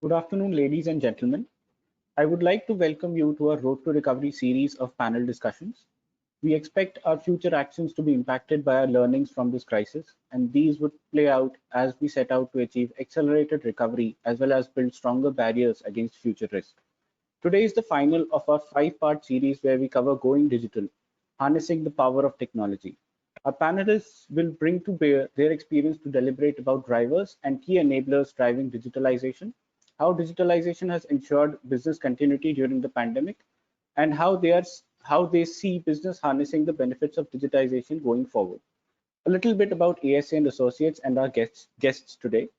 Good afternoon, ladies and gentlemen. I would like to welcome you to our Road to Recovery series of panel discussions. We expect our future actions to be impacted by our learnings from this crisis, and these would play out as we set out to achieve accelerated recovery as well as build stronger barriers against future risk. Today is the final of our five-part series where we cover going digital, harnessing the power of technology. Our panelists will bring to bear their experience to deliberate about drivers and key enablers driving digitalization, how digitalization has ensured business continuity during the pandemic, and how they see business harnessing the benefits of digitization going forward. A little bit about ASA and Associates and our guests today.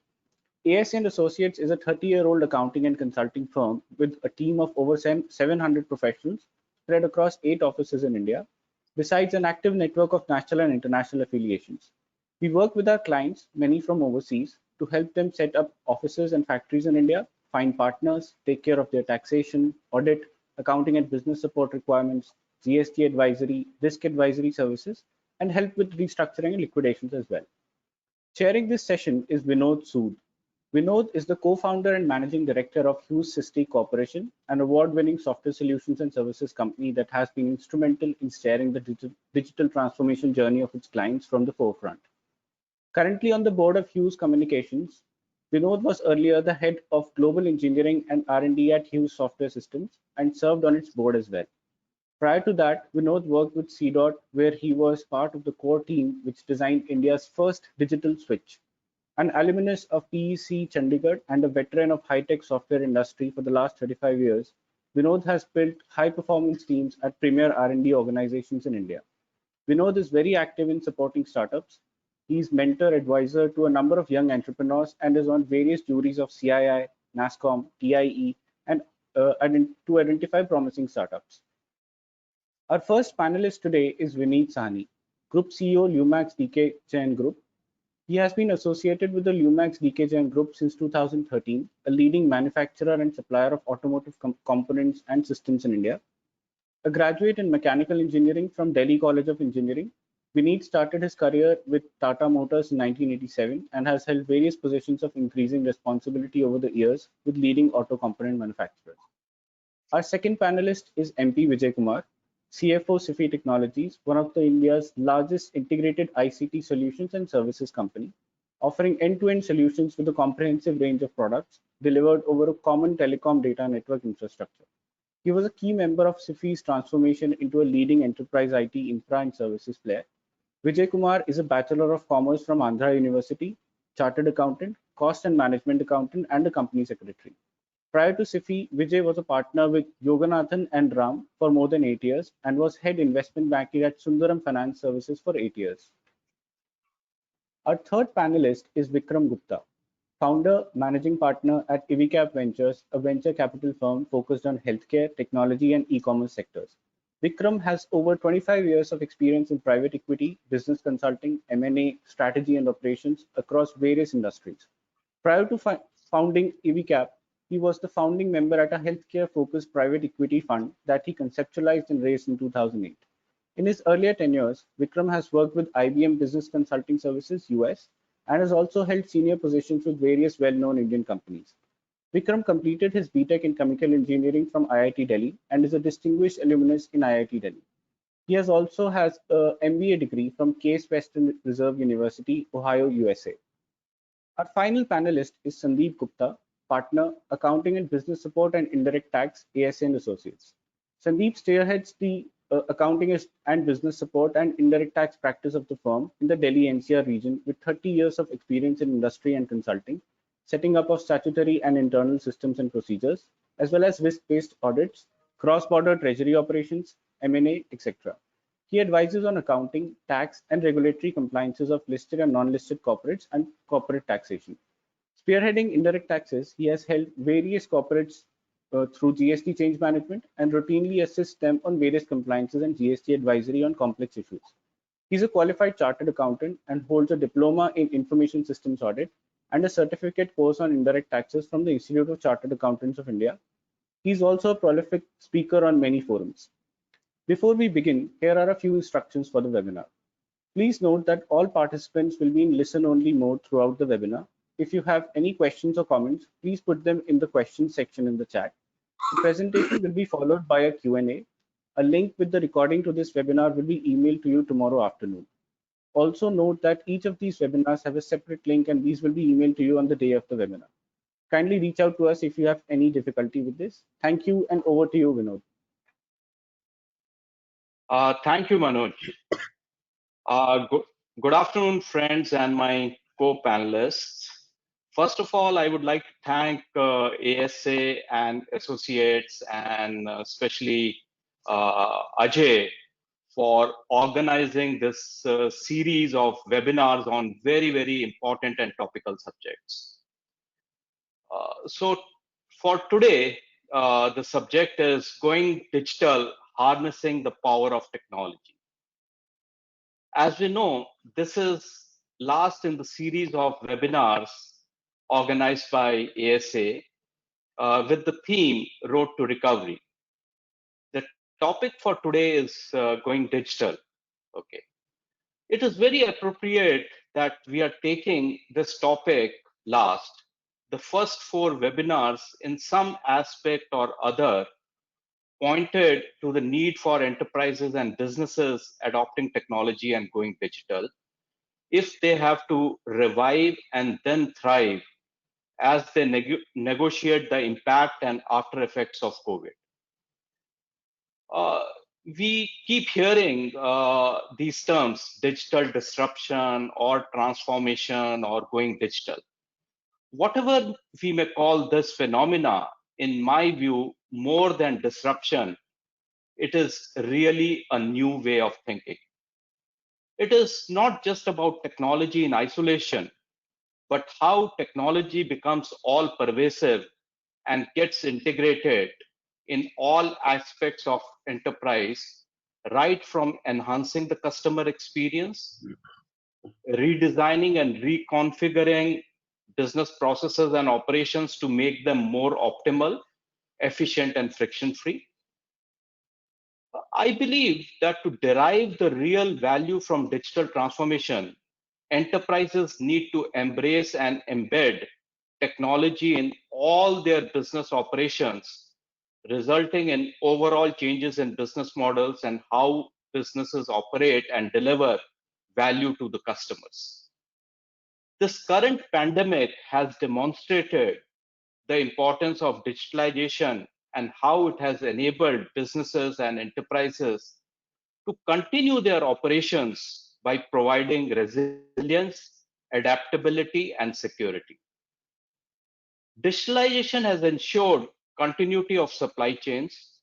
ASA and Associates is a 30-year-old accounting and consulting firm with a team of over 700 professionals spread across 8 offices in India, besides an active network of national and international affiliations. We work with our clients, many from overseas, to help them set up offices and factories in India, find partners, take care of their taxation, audit, accounting and business support requirements, GST advisory, risk advisory services, and help with restructuring and liquidations as well. Chairing this session is Vinod Sood. Vinod is the co-founder and managing director of Hughes Sisti Corporation, an award-winning software solutions and services company that has been instrumental in steering the digital transformation journey of its clients from the forefront. Currently on the board of Hughes Communications, Vinod was earlier the head of global engineering and R&D at Hughes Software Systems and served on its board as well. Prior to that, Vinod worked with CDOT, where he was part of the core team which designed India's first digital switch. An alumnus of PEC Chandigarh and a veteran of high-tech software industry for the last 35 years, Vinod has built high-performance teams at premier R&D organizations in India. Vinod is very active in supporting startups. He's mentor advisor to a number of young entrepreneurs and is on various juries of CII, NASSCOM, TIE, and to identify promising startups. Our first panelist today is Vineet Sahni, Group CEO, Lumax DK Jain Group. He has been associated with the Lumax DK Jain Group since 2013, a leading manufacturer and supplier of automotive components and systems in India. A graduate in mechanical engineering from Delhi College of Engineering, Vineet started his career with Tata Motors in 1987 and has held various positions of increasing responsibility over the years with leading auto component manufacturers. Our second panelist is MP Vijay Kumar, CFO SIFI Technologies, one of India's largest integrated ICT solutions and services company, offering end-to-end solutions with a comprehensive range of products delivered over a common telecom data network infrastructure. He was a key member of SIFI's transformation into a leading enterprise IT infra and services player. Vijay Kumar is a Bachelor of Commerce from Andhra University, Chartered Accountant, Cost and Management Accountant, and a Company Secretary. Prior to SIFI, Vijay was a partner with Yoganathan and Ram for more than 8 years and was head investment banking at Sundaram Finance Services for 8 years. Our third panelist is Vikram Gupta, founder, managing partner at Ivicap Ventures, a venture capital firm focused on healthcare, technology, and e-commerce sectors. Vikram has over 25 years of experience in private equity, business consulting, M&A, strategy, and operations across various industries. Prior to founding Ivicap, he was the founding member at a healthcare-focused private equity fund that he conceptualized and raised in 2008. In his earlier tenures, Vikram has worked with IBM Business Consulting Services, US, and has also held senior positions with various well-known Indian companies. Vikram completed his BTech in Chemical Engineering from IIT Delhi and is a distinguished alumnus in IIT Delhi. He also has a MBA degree from Case Western Reserve University, Ohio, USA. Our final panelist is Sandeep Gupta, partner, accounting and business support and indirect tax, ASA and Associates. Sandeep spearheads the accounting and business support and indirect tax practice of the firm in the Delhi NCR region with 30 years of experience in industry and consulting, setting up of statutory and internal systems and procedures, as well as risk-based audits, cross-border treasury operations, M&A, etc. He advises on accounting, tax, and regulatory compliances of listed and non-listed corporates and corporate taxation. Spearheading indirect taxes, he has held various corporates through GST change management and routinely assists them on various compliances and GST advisory on complex issues. He is a qualified chartered accountant and holds a diploma in information systems audit and a certificate course on indirect taxes from the Institute of Chartered Accountants of India. He is also a prolific speaker on many forums. Before we begin, here are a few instructions for the webinar. Please note that all participants will be in listen-only mode throughout the webinar. If you have any questions or comments, please put them in the questions section in the chat. The presentation will be followed by a Q&A. A link with the recording to this webinar will be emailed to you tomorrow afternoon. Also note that each of these webinars have a separate link and these will be emailed to you on the day of the webinar. Kindly reach out to us if you have any difficulty with this. Thank you, and over to you, Vinod. Thank you, Manoj. Good afternoon, friends and my co-panelists. First of all, I would like to thank ASA and associates, and especially Ajay, for organizing this series of webinars on very, very important and topical subjects. So for today, the subject is going digital, harnessing the power of technology. As we know, this is last in the series of webinars organized by ASA with the theme Road to Recovery. The topic for today is going digital. Okay. It is very appropriate that we are taking this topic last. The first 4 webinars in some aspect or other pointed to the need for enterprises and businesses adopting technology and going digital if they have to revive and then thrive as they negotiate the impact and after effects of COVID. We keep hearing these terms, digital disruption or transformation or going digital. Whatever we may call this phenomena, in my view, more than disruption, it is really a new way of thinking. It is not just about technology in isolation, but how technology becomes all pervasive and gets integrated in all aspects of enterprise, right from enhancing the customer experience, redesigning and reconfiguring business processes and operations to make them more optimal, efficient, and friction-free. I believe that to derive the real value from digital transformation, enterprises need to embrace and embed technology in all their business operations, resulting in overall changes in business models and how businesses operate and deliver value to the customers. This current pandemic has demonstrated the importance of digitalization and how it has enabled businesses and enterprises to continue their operations by providing resilience, adaptability, and security. Digitalization has ensured continuity of supply chains,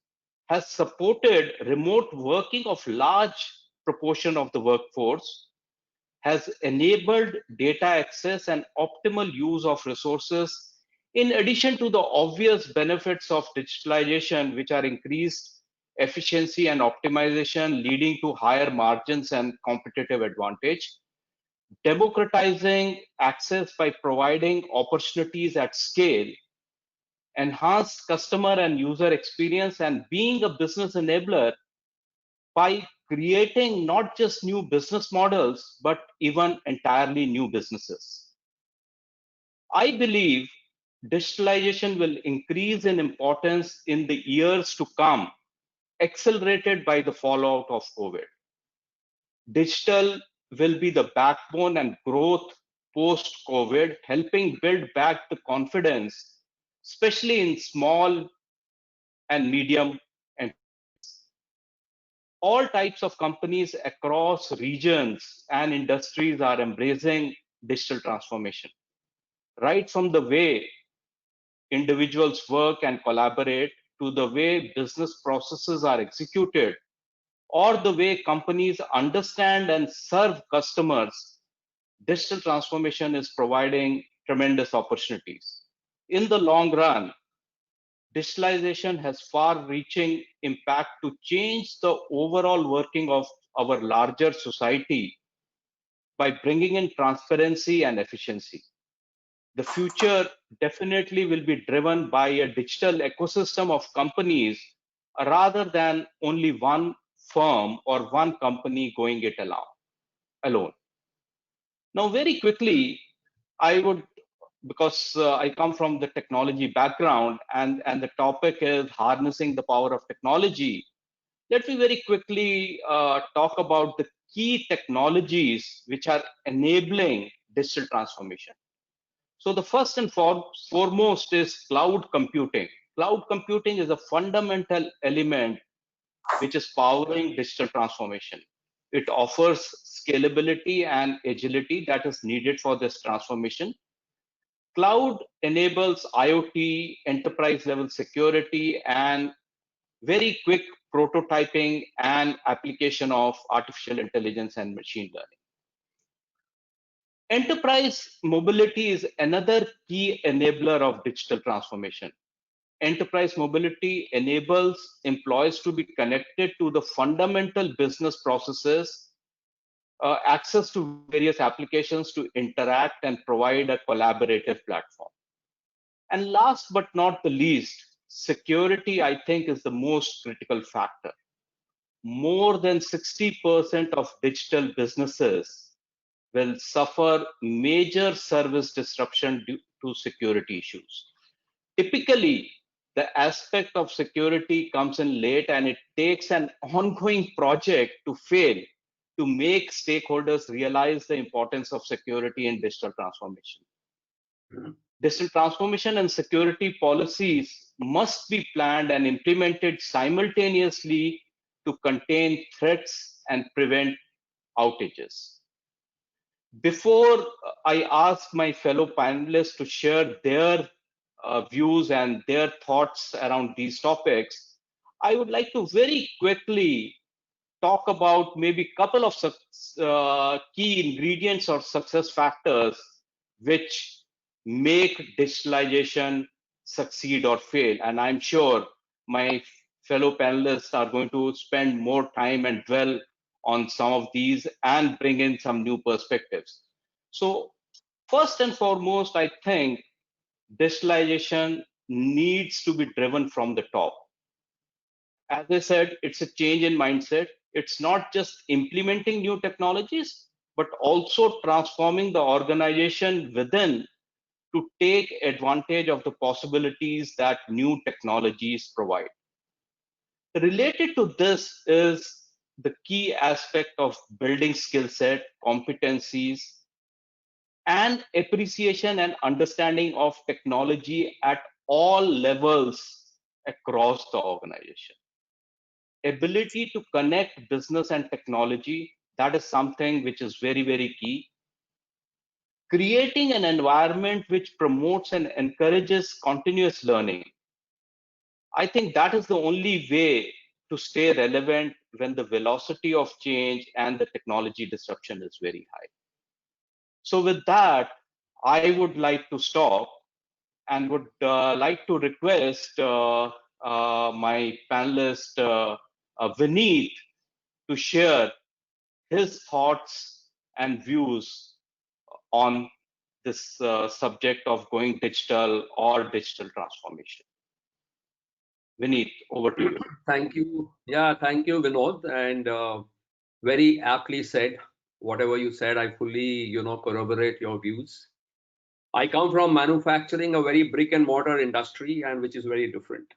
has supported remote working of large proportion of the workforce, has enabled data access and optimal use of resources, in addition to the obvious benefits of digitalization, which are increased efficiency and optimization, leading to higher margins and competitive advantage, democratizing access by providing opportunities at scale, enhanced customer and user experience, and being a business enabler by creating not just new business models, but even entirely new businesses. I believe digitalization will increase in importance in the years to come, accelerated by the fallout of COVID. Digital will be the backbone and growth post-COVID, helping build back the confidence, especially in small and medium enterprises. All types of companies across regions and industries are embracing digital transformation. Right from the way individuals work and collaborate, to the way business processes are executed, or the way companies understand and serve customers, digital transformation is providing tremendous opportunities. In the long run, digitalization has far-reaching impact to change the overall working of our larger society by bringing in transparency and efficiency. The future definitely will be driven by a digital ecosystem of companies rather than only one firm or one company going it alone. Now, very quickly, I would because I come from the technology background, and the topic is harnessing the power of technology, let me very quickly talk about the key technologies which are enabling digital transformation. So the first and foremost is cloud computing. Cloud computing is a fundamental element which is powering digital transformation. It offers scalability and agility that is needed for this transformation. Cloud enables IoT, enterprise level security, and very quick prototyping and application of artificial intelligence and machine learning. Enterprise mobility is another key enabler of digital transformation. Enterprise mobility enables employees to be connected to the fundamental business processes, access to various applications to interact and provide a collaborative platform. And last but not the least, security, I think, is the most critical factor. More than 60% of digital businesses will suffer major service disruption due to security issues. Typically, the aspect of security comes in late, and it takes an ongoing project to fail to make stakeholders realize the importance of security in digital transformation. Digital transformation and security policies must be planned and implemented simultaneously to contain threats and prevent outages. Before I ask my fellow panelists to share their views and their thoughts around these topics, I would like to very quickly talk about maybe a couple of key ingredients or success factors which make digitalization succeed or fail. And I'm sure my fellow panelists are going to spend more time and dwell on some of these and bring in some new perspectives. So first and foremost, I think digitalization needs to be driven from the top. As I said, it's a change in mindset. It's not just implementing new technologies, but also transforming the organization within to take advantage of the possibilities that new technologies provide. Related to this is the key aspect of building skill set, competencies, and appreciation and understanding of technology at all levels across the organization. Ability to connect business and technology, that is something which is very, very key. Creating an environment which promotes and encourages continuous learning. I think that is the only way to stay relevant when the velocity of change and the technology disruption is very high. So with that, I would like to stop and would like to request my panelist, Vineet, to share his thoughts and views on this subject of going digital or digital transformation. Vineet, over to you. Thank you. Yeah, thank you, Vinod. And very aptly said. Whatever you said, I fully, corroborate your views. I come from manufacturing, a very brick and mortar industry, and which is very different.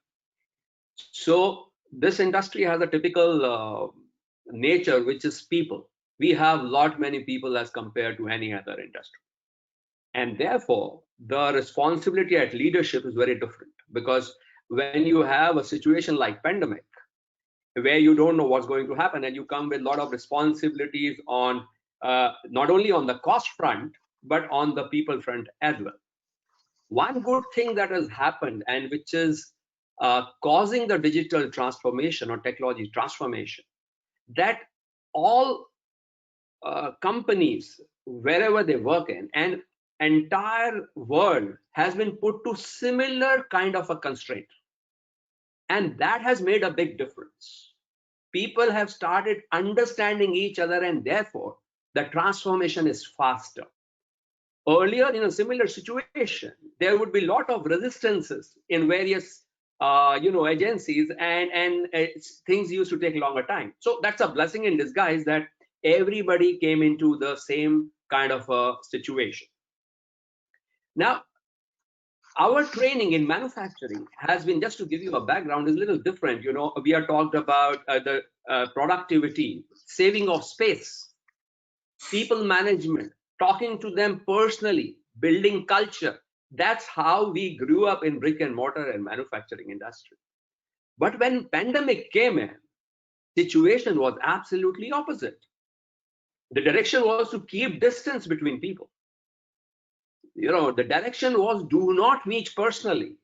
So this industry has a typical nature, which is people. We have lot many people as compared to any other industry. And therefore, the responsibility at leadership is very different, because when you have a situation like pandemic, where you don't know what's going to happen, and you come with a lot of responsibilities on not only on the cost front, but on the people front as well. One good thing that has happened, and which is causing the digital transformation or technology transformation, that all companies, wherever they work in, and entire world has been put to similar kind of a constraint. And that has made a big difference. People have started understanding each other, and therefore the transformation is faster. Earlier, in a similar situation, there would be a lot of resistances in various agencies, and things used to take longer time. So that's a blessing in disguise that everybody came into the same kind of a situation. Now, Our training in manufacturing has been, just to give you a background, is a little different. You know, we are talked about the productivity, saving of space, people management, talking to them personally, building culture. That's how we grew up in brick and mortar and manufacturing industry. But when pandemic came in, situation was absolutely opposite. The direction was to keep distance between people. You know, the direction was do not meet personally.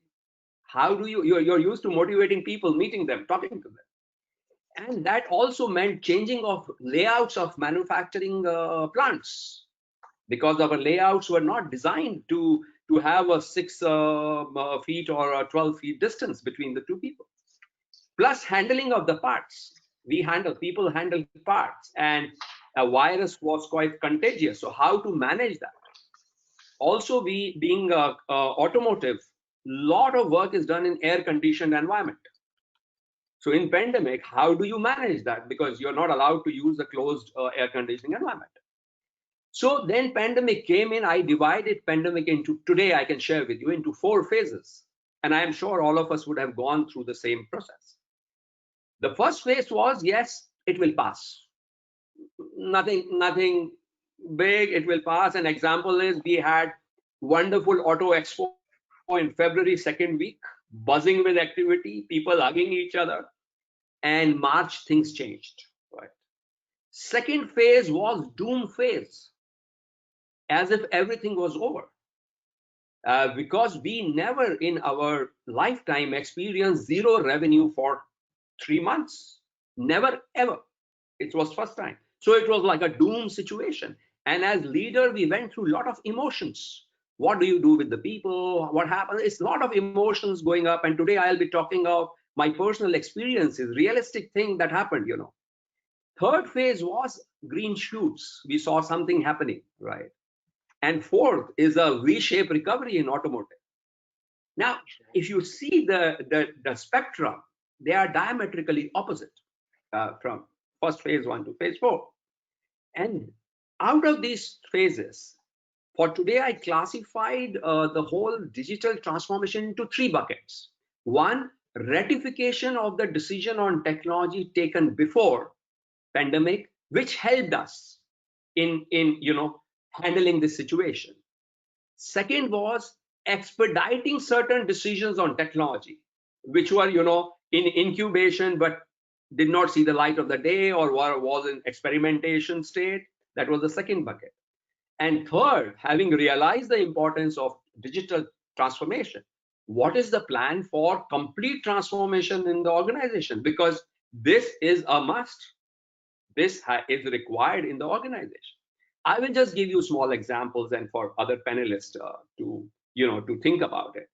How do you're used to motivating people, meeting them, talking to them. And that also meant changing of layouts of manufacturing plants, because our layouts were not designed to have a 6 feet or a 12 feet distance between the two people. Plus handling of the parts. People handle parts, and a virus was quite contagious. So how to manage that? Also, we being automotive, lot of work is done in air conditioned environment. So in pandemic, how do you manage that? Because you're not allowed to use the closed air conditioning environment. So then pandemic came in. I divided pandemic into, today I can share with you, into 4 phases. And I am sure all of us would have gone through the same process. The first phase was, yes, it will pass. Nothing big, it will pass. An example is we had wonderful auto expo in February 2nd week, buzzing with activity, people hugging each other. And March, things changed. Right. Second phase was doom phase, as if everything was over. Because we never in our lifetime experienced zero revenue for 3 months. Never, ever. It was first time. So it was like a doom situation. And as leader, we went through a lot of emotions. What do you do with the people? What happened? It's a lot of emotions going up. And today I'll be talking of my personal experiences, realistic thing that happened, you know. Third phase was green shoots. We saw something happening, right? And fourth is a V-shaped recovery in automotive. Now, if you see the spectrum, they are diametrically opposite from first phase 1 to phase 4. And out of these phases, for today, I classified the whole digital transformation into 3 buckets. One, ratification of the decision on technology taken before pandemic, which helped us in handling this situation. Second was expediting certain decisions on technology, which were in incubation but did not see the light of the day or was in experimentation state. That was the second bucket. And third, having realized the importance of digital transformation, what is the plan for complete transformation in the organization? Because this is a must. This is required in the organization. I will just give you small examples and for other panelists to think about it.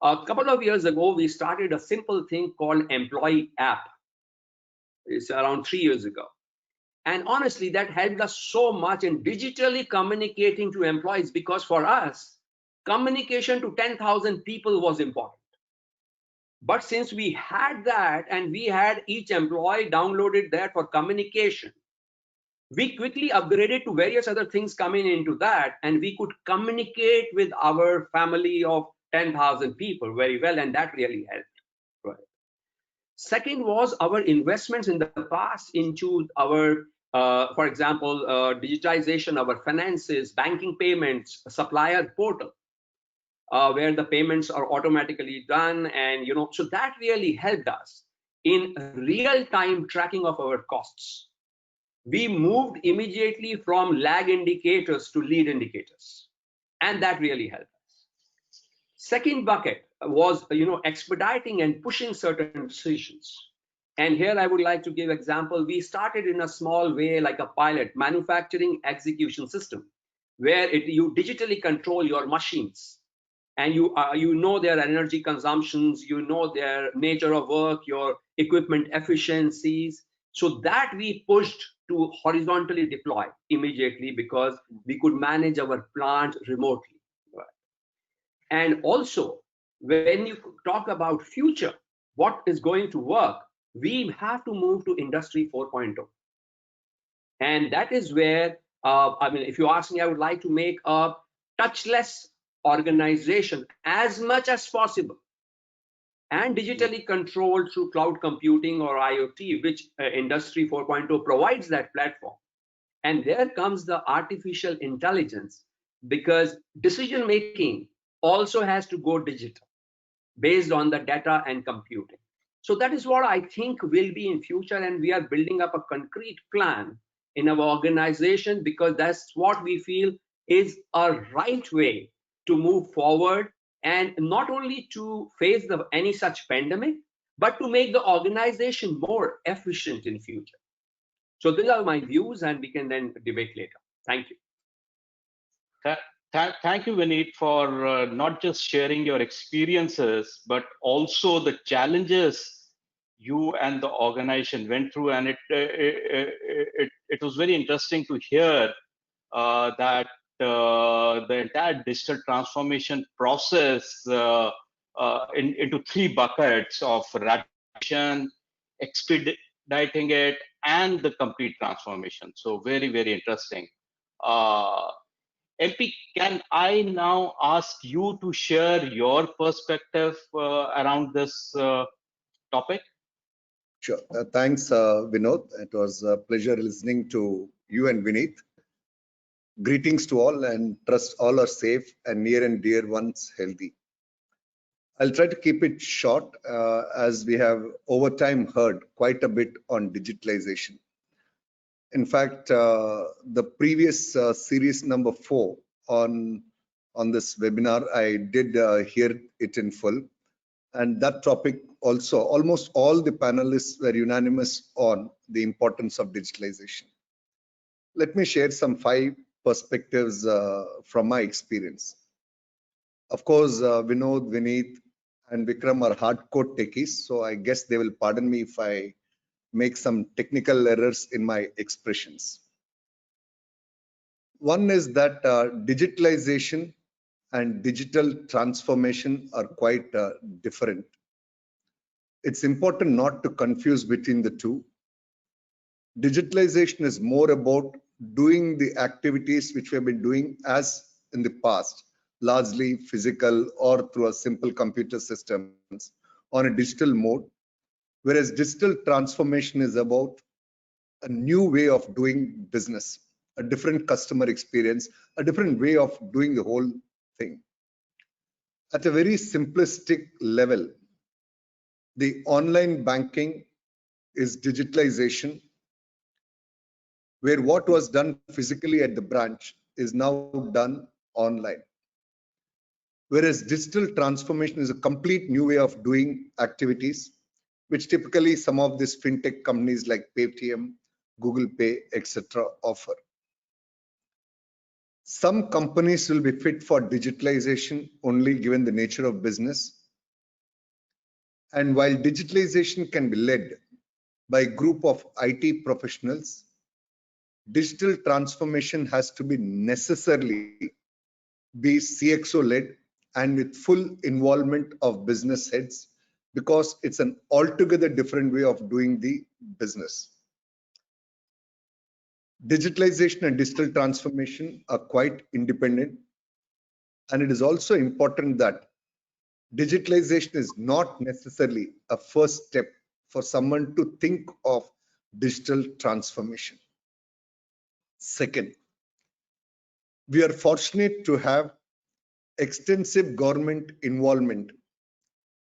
A couple of years ago, we started a simple thing called employee app. It's around 3 years ago. And honestly, that helped us so much in digitally communicating to employees, because for us, communication to 10,000 people was important. But since we had that and we had each employee downloaded that for communication, we quickly upgraded to various other things coming into that, and we could communicate with our family of 10,000 people very well, and that really helped. Right. Second was our investments in the past into our, for example, digitization of our finances, banking payments, supplier portal, where the payments are automatically done, and so that really helped us in real-time tracking of our costs. We moved immediately from lag indicators to lead indicators, and that really helped us. Second bucket was expediting and pushing certain decisions. And here I would like to give example. We started in a small way, like a pilot manufacturing execution system, where you digitally control your machines, and you know their energy consumptions, you know their nature of work, your equipment efficiencies. So that we pushed to horizontally deploy immediately, because we could manage our plant remotely. Right. And also, when you talk about future, what is going to work, we have to move to Industry 4.0. And that is where, if you ask me, I would like to make a touchless organization as much as possible and digitally controlled through cloud computing or IoT, which Industry 4.0 provides that platform. And there comes the artificial intelligence, because decision making also has to go digital based on the data and computing. So that is what I think will be in future, and we are building up a concrete plan in our organization, because that's what we feel is a right way to move forward, and not only to face any such pandemic, but to make the organization more efficient in future. So these are my views, and we can then debate later. Thank you. Thank you, Vineet, for not just sharing your experiences, but also the challenges you and the organization went through. And it was very interesting to hear that the entire digital transformation process into three buckets of ratification, expediting it, and the complete transformation. So very, very interesting. MP, can I now ask you to share your perspective around this topic? Sure. Thanks, Vinod. It was a pleasure listening to you and Vineet. Greetings to all, and trust all are safe and near and dear ones healthy. I'll try to keep it short, as we have over time heard quite a bit on digitalization. In fact, the previous series number 4 on this webinar, I did hear it in full. And that topic also, almost all the panelists were unanimous on the importance of digitalization. Let me share some 5 perspectives from my experience. Of course, Vinod, Vineet, and Vikram are hardcore techies, so I guess they will pardon me if I make some technical errors in my expressions. One is that digitalization and digital transformation are quite different. It's important not to confuse between the two. Digitalization is more about doing the activities which we have been doing as in the past, largely physical or through a simple computer systems on a digital mode, whereas digital transformation is about a new way of doing business, a different customer experience, a different way of doing the whole thing. At a very simplistic level, the online banking is digitalization, where what was done physically at the branch is now done online. Whereas digital transformation is a complete new way of doing activities, which typically some of these fintech companies like Paytm, Google Pay, etc. offer. Some companies will be fit for digitalization only given the nature of business. And while digitalization can be led by a group of IT professionals, digital transformation has to be necessarily be CXO led and with full involvement of business heads, because it's an altogether different way of doing the business. Digitalization and digital transformation are quite independent, and it is also important that digitalization is not necessarily a first step for someone to think of digital transformation. Second, we are fortunate to have extensive government involvement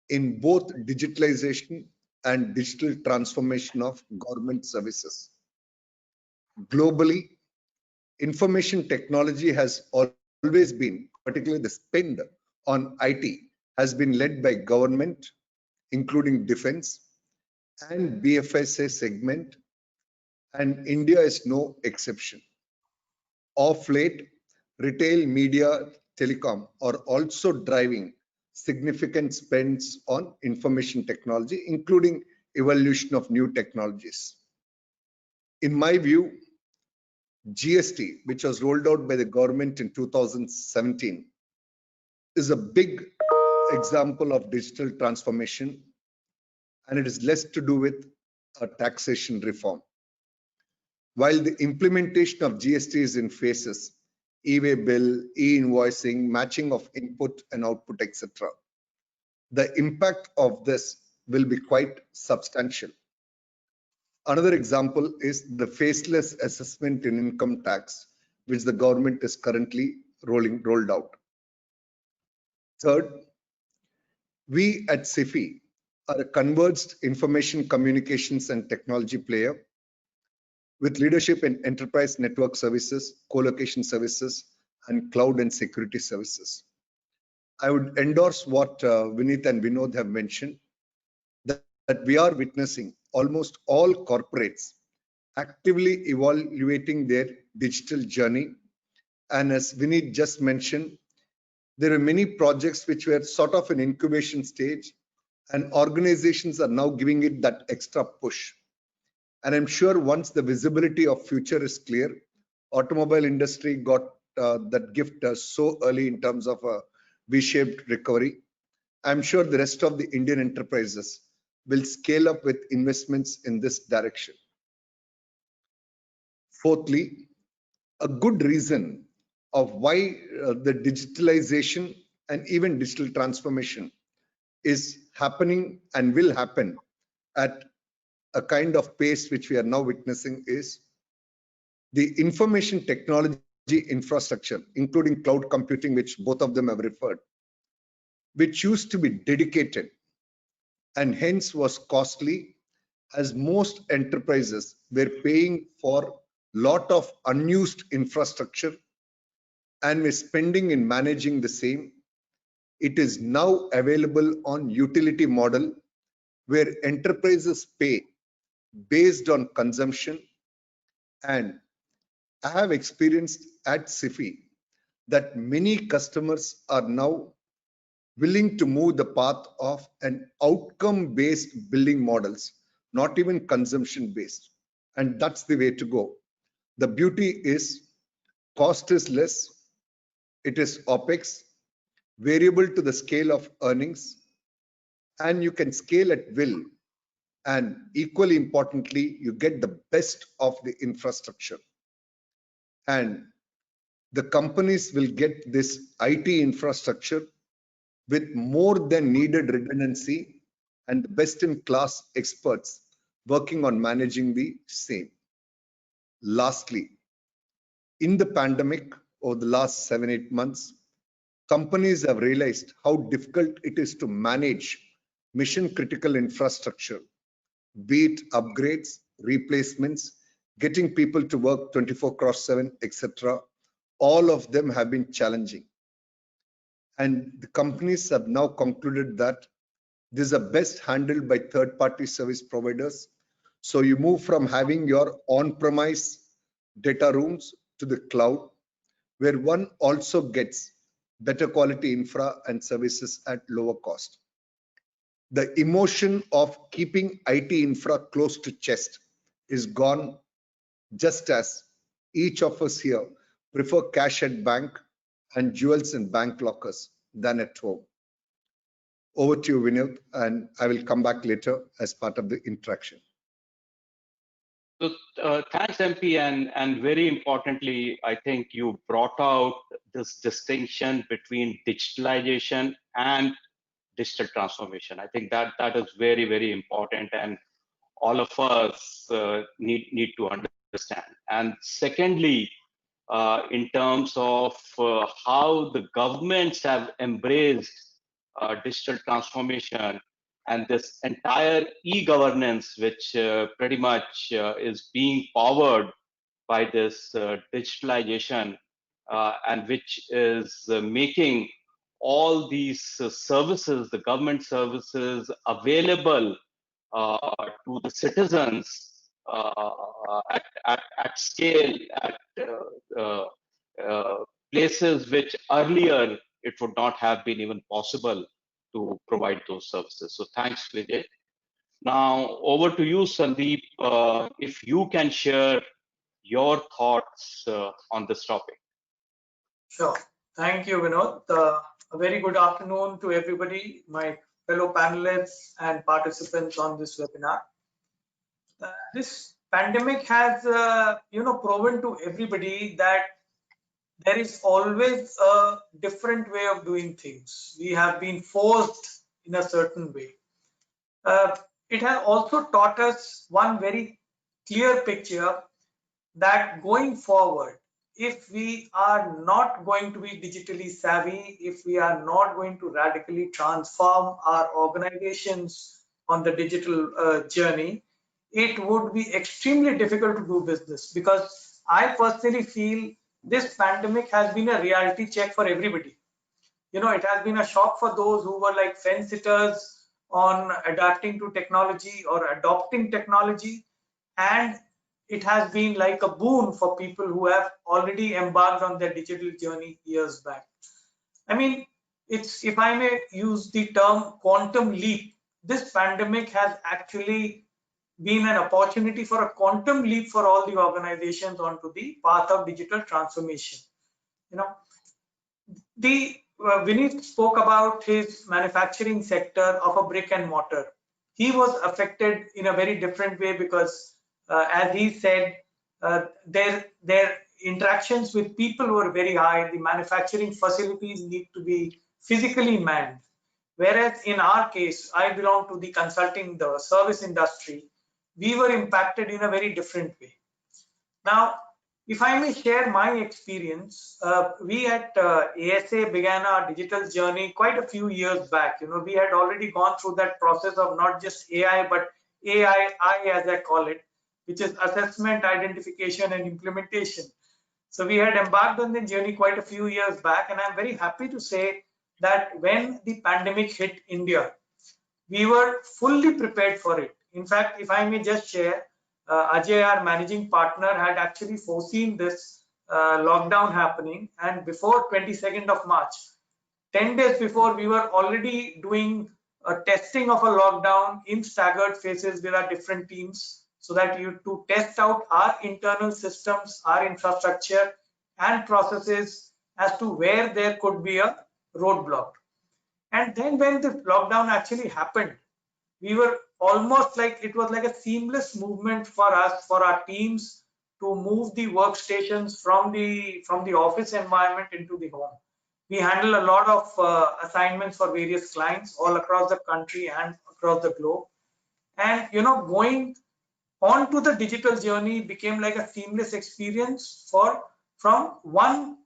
in both digitalization and digital transformation of government services. Globally, information technology has always been, particularly the spend on IT, has been led by government, including defense and BFSI segment, and India is no exception. Of late, retail, media, telecom are also driving significant spends on information technology, including evolution of new technologies. In my view, GST, which was rolled out by the government in 2017, is a big example of digital transformation, and it is less to do with a taxation reform. While the implementation of GST is in phases, e-way bill, e-invoicing, matching of input and output, etc. The impact of this will be quite substantial. Another example is the faceless assessment in income tax, which the government is currently rolled out. Third, we at SIFI are a converged information communications and technology player with leadership in enterprise network services, co-location services, and cloud and security services. I would endorse what Vineet and Vinod have mentioned, that we are witnessing almost all corporates actively evaluating their digital journey. And as Vineet just mentioned, there are many projects which were sort of an incubation stage, and organizations are now giving it that extra push. And I'm sure once the visibility of future is clear, automobile industry got that gift so early in terms of a V-shaped recovery. I'm sure the rest of the Indian enterprises will scale up with investments in this direction. Fourthly, a good reason of why the digitalization and even digital transformation is happening and will happen at a kind of pace which we are now witnessing is the information technology infrastructure, including cloud computing, which both of them have referred, which used to be dedicated and hence was costly, as most enterprises were paying for lot of unused infrastructure and were spending in managing the same. It is now available on utility model where enterprises pay based on consumption. And I have experienced at SIFI that many customers are now willing to move the path of an outcome-based billing models, not even consumption-based. And that's the way to go. The beauty is cost is less, it is OPEX, variable to the scale of earnings, and you can scale at will. And equally importantly, you get the best of the infrastructure. And the companies will get this IT infrastructure with more than needed redundancy and the best-in-class experts working on managing the same. Lastly, in the pandemic over the last 7-8 months, companies have realized how difficult it is to manage mission-critical infrastructure, be it upgrades, replacements, getting people to work 24/7, etc. All of them have been challenging. And the companies have now concluded that these are best handled by third-party service providers. So you move from having your on-premise data rooms to the cloud, where one also gets better quality infra and services at lower cost. The emotion of keeping IT infra close to chest is gone, just as each of us here prefer cash at bank and jewels in bank lockers than at home. Over to you, Vineet, and I will come back later as part of the interaction. So thanks, MP, and very importantly, I think you brought out this distinction between digitalization and digital transformation. I think that is very, very important, and all of us need to understand. And secondly, in terms of how the governments have embraced digital transformation and this entire e-governance, which pretty much is being powered by this digitalization, and which is making all these services, the government services, available to the citizens at scale, at places which earlier it would not have been even possible to provide those services. So thanks, Vijay. Now over to you, Sandeep, if you can share your thoughts on this topic. Sure. Thank you, Vinod. A very good afternoon to everybody, my fellow panelists and participants on this webinar. This pandemic has, proven to everybody that there is always a different way of doing things. We have been forced in a certain way. It has also taught us one very clear picture that going forward, if we are not going to be digitally savvy, if we are not going to radically transform our organizations on the digital journey, it would be extremely difficult to do business, because I personally feel this pandemic has been a reality check for everybody. You know, it has been a shock for those who were like fence sitters on adapting to technology or adopting technology, and it has been like a boon for people who have already embarked on their digital journey years back. I mean, it's, if I may use the term quantum leap, this pandemic has actually been an opportunity for a quantum leap for all the organizations onto the path of digital transformation. You know, the Vineet spoke about his manufacturing sector of a brick and mortar. He was affected in a very different way because, as he said, their interactions with people were very high. The manufacturing facilities need to be physically manned. Whereas in our case, I belong to the consulting, the service industry, we were impacted in a very different way. Now, if I may share my experience, we at ASA began our digital journey quite a few years back. You know, we had already gone through that process of not just AI, but AII, as I call it, which is assessment, identification, and implementation. So we had embarked on the journey quite a few years back, and I'm very happy to say that when the pandemic hit India, we were fully prepared for it. In fact, if I may just share, Ajay, our managing partner, had actually foreseen this lockdown happening, and before 22nd of March, 10 days before, we were already doing a testing of a lockdown in staggered phases with our different teams, so that to test out our internal systems, our infrastructure and processes as to where there could be a roadblock. And then when the lockdown actually happened, we were almost like, it was like a seamless movement for us, for our teams, to move the workstations from the office environment into the home. We handle a lot of assignments for various clients all across the country and across the globe. And, you know, going on to the digital journey became like a seamless experience from one,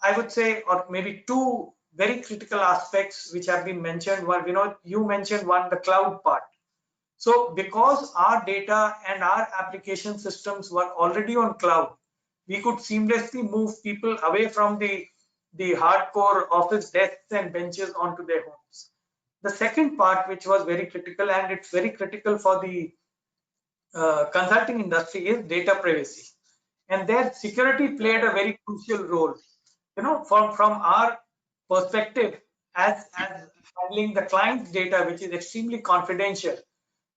I would say, or maybe two very critical aspects which have been mentioned. One, you know, you mentioned one, the cloud part. So because our data and our application systems were already on cloud, we could seamlessly move people away from the hardcore office desks and benches onto their homes. The second part, which was very critical, and it's very critical for the consulting industry, is data privacy. And there security played a very crucial role. You know, from our perspective as handling the client's data, which is extremely confidential,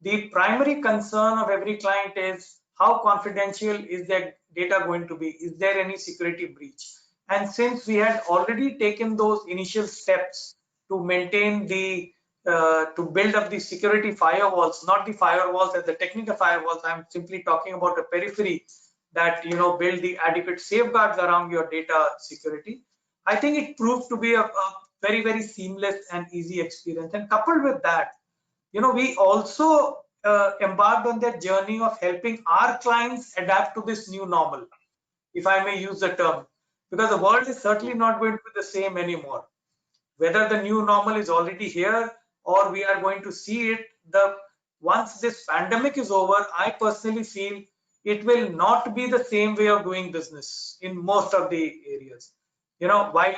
the primary concern of every client is how confidential is their data going to be? Is there any security breach? And since we had already taken those initial steps to maintain to build up the security firewalls, not the firewalls as the technical firewalls, I'm simply talking about a periphery that, you know, build the adequate safeguards around your data security. I think it proved to be a very, very seamless and easy experience. And coupled with that, you know, we also embarked on that journey of helping our clients adapt to this new normal, if I may use the term, because the world is certainly not going to be the same anymore. Whether the new normal is already here or we are going to see it, once this pandemic is over, I personally feel it will not be the same way of doing business in most of the areas. You know, while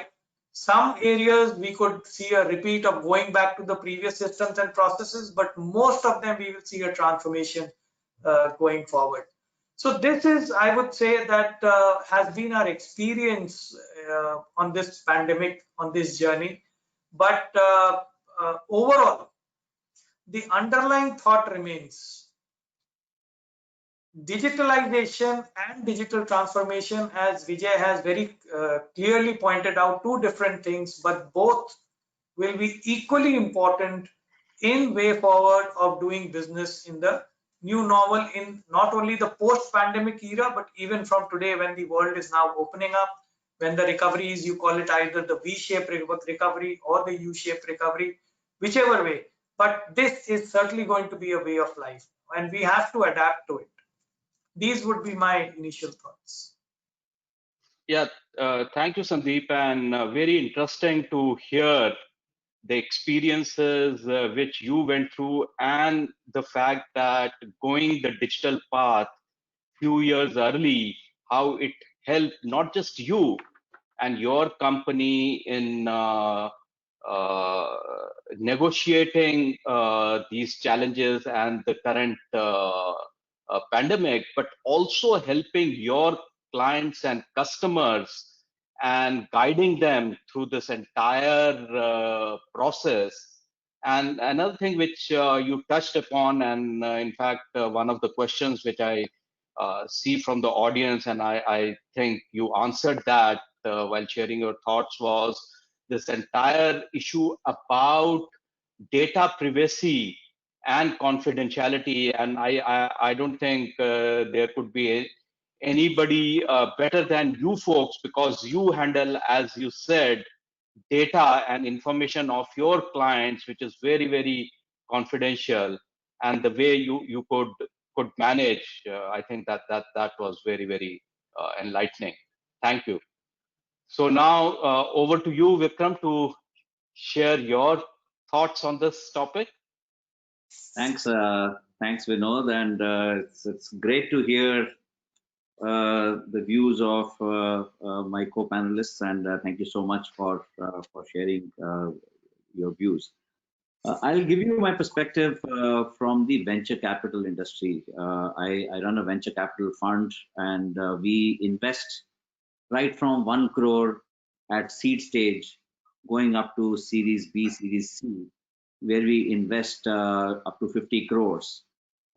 some areas we could see a repeat of going back to the previous systems and processes, but most of them we will see a transformation going forward. So this is, I would say, that has been our experience on this pandemic, on this journey. But overall, the underlying thought remains: digitalization and digital transformation, as Vijay has very clearly pointed out, two different things, but both will be equally important in way forward of doing business in the new normal, in not only the post-pandemic era, but even from today when the world is now opening up When the recovery is, you call it either the V-shaped recovery or the U-shaped recovery, whichever way. But this is certainly going to be a way of life, and we have to adapt to it. These would be my initial thoughts. Yeah, thank you, Sandeep, and very interesting to hear the experiences which you went through, and the fact that going the digital path few years early, how it helped not just you and your company in uh, negotiating these challenges and the current pandemic, but also helping your clients and customers and guiding them through this entire process. And another thing which you touched upon, and in fact, one of the questions which I see from the audience, and I think you answered that while sharing your thoughts, was this entire issue about data privacy and confidentiality. And I don't think there could be anybody better than you folks, because you handle, as you said, data and information of your clients, which is very, very confidential. And the way you could manage, I think that was very, very enlightening. Thank you. So now over to you, Vikram, to share your thoughts on this topic. Thanks, Vinod, and it's great to hear the views of my co-panelists, and thank you so much for sharing your views. I'll give you my perspective from the venture capital industry. I run a venture capital fund, and we invest right from 1 crore at seed stage, going up to Series B, Series C, where we invest up to 50 crores.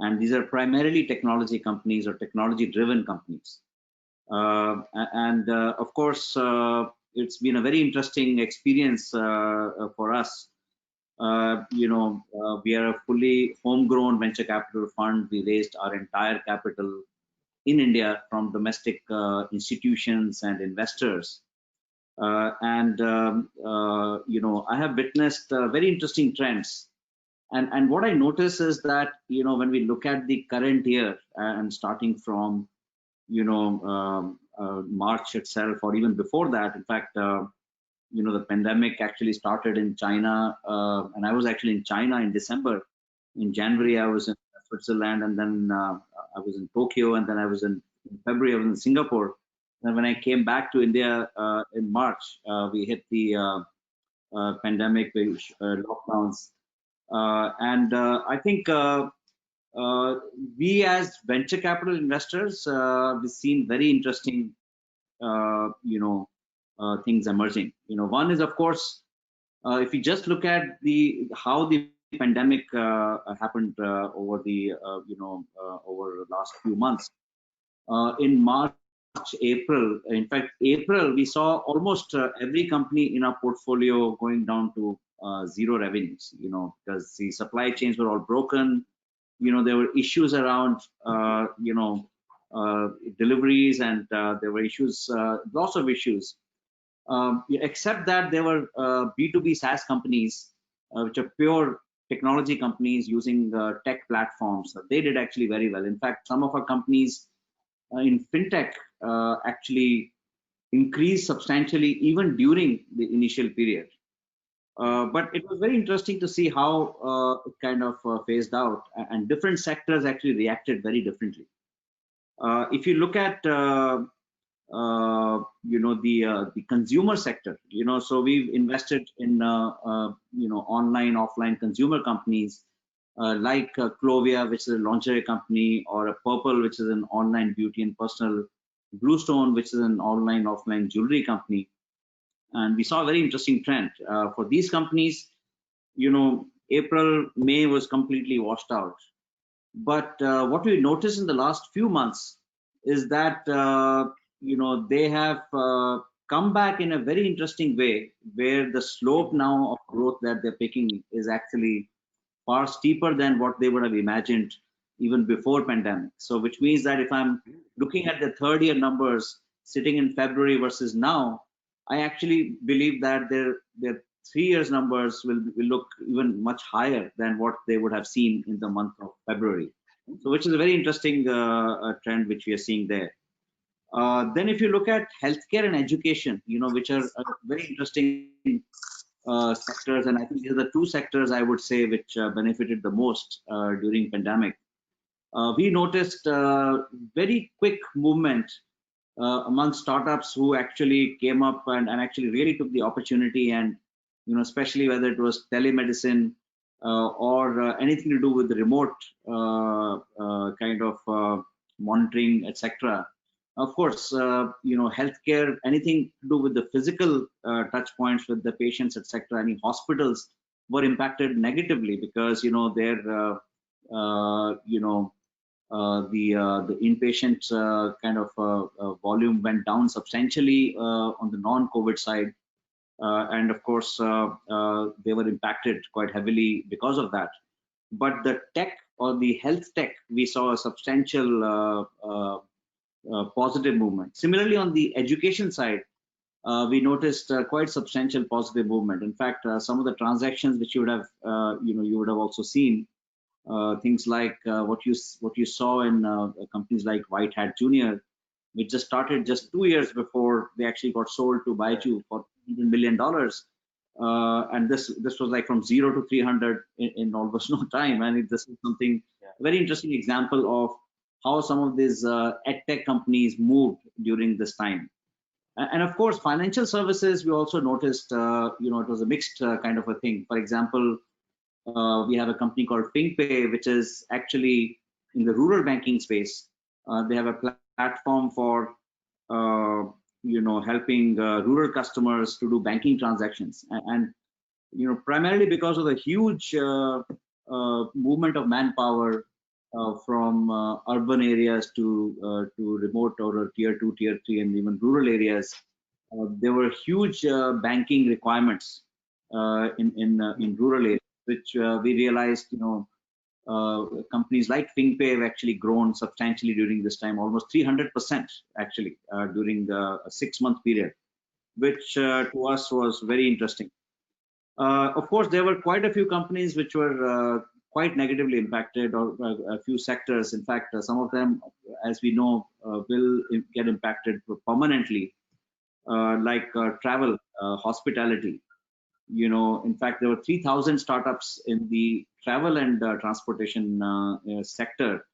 And these are primarily technology companies or technology-driven companies. Of course, it's been a very interesting experience for us. We are a fully homegrown venture capital fund. We raised our entire capital in India from domestic institutions and investors. I have witnessed very interesting trends. And what I notice is that, when we look at the current year and starting from, March itself, or even before that, in fact, the pandemic actually started in China, and I was actually in China in December. In January, I was in Switzerland, and then I was in Tokyo, and then I was in February, I was in Singapore. And when I came back to India in March, we hit the pandemic lockdowns. I think we as venture capital investors, we've seen very interesting, things emerging. One is, of course, if you just look at how the pandemic happened over the over the last few months. In March, April, in fact, April, we saw almost every company in our portfolio going down to zero revenues, because the supply chains were all broken. There were issues around, deliveries, and there were issues, lots of issues. Except that there were B2B SaaS companies, which are pure technology companies using tech platforms. They did actually very well. In fact, some of our companies in fintech actually increased substantially even during the initial period. But it was very interesting to see how it kind of phased out, and different sectors actually reacted very differently. If you look at the consumer sector, so we've invested in online, offline consumer companies like Clovia, which is a lingerie company, or a Purple, which is an online beauty and personal, Bluestone, which is an online, offline jewelry company. And we saw a very interesting trend for these companies. April, May was completely washed out. But what we noticed in the last few months is that they have come back in a very interesting way, where the slope now of growth that they're picking is actually far steeper than what they would have imagined even before pandemic. So which means that if I'm looking at the third year numbers, sitting in February versus now, I actually believe that their 3 years numbers will look even much higher than what they would have seen in the month of February. So, which is a very interesting trend which we are seeing there. Then, if you look at healthcare and education, which are very interesting sectors, and I think these are the two sectors I would say which benefited the most during pandemic. We noticed very quick movement among startups who actually came up and actually really took the opportunity, and especially whether it was telemedicine or anything to do with the remote kind of monitoring, etc. Of course, healthcare, anything to do with the physical touch points with the patients, etc. Any hospitals were impacted negatively because their the inpatient kind of volume went down substantially on the non-COVID side, and of course they were impacted quite heavily because of that. But the tech or the health tech, we saw a substantial positive movement. Similarly, on the education side, we noticed quite substantial positive movement. In fact, some of the transactions which you would have you would have also seen. Things like what you saw in companies like White Hat Junior, which just started just 2 years before they actually got sold to Baiju for $100 million, and this was like from 0 to 300 in almost no time. And this is something very interesting example of how some of these edtech companies moved during this time. And of course, financial services, we also noticed it was a mixed kind of a thing. For example, we have a company called FingPay, which is actually in the rural banking space. They have a platform for helping rural customers to do banking transactions, and primarily because of the huge movement of manpower from urban areas to remote or tier 2, tier 3, and even rural areas. There were huge banking requirements in rural areas, which we realized, companies like FingPay have actually grown substantially during this time, almost 300% actually during a 6-month period, which to us was very interesting. Of course, there were quite a few companies which were quite negatively impacted, or a few sectors. In fact, some of them, as we know, will get impacted permanently, like travel, hospitality. In fact, there were 3,000 startups in the travel and transportation sector,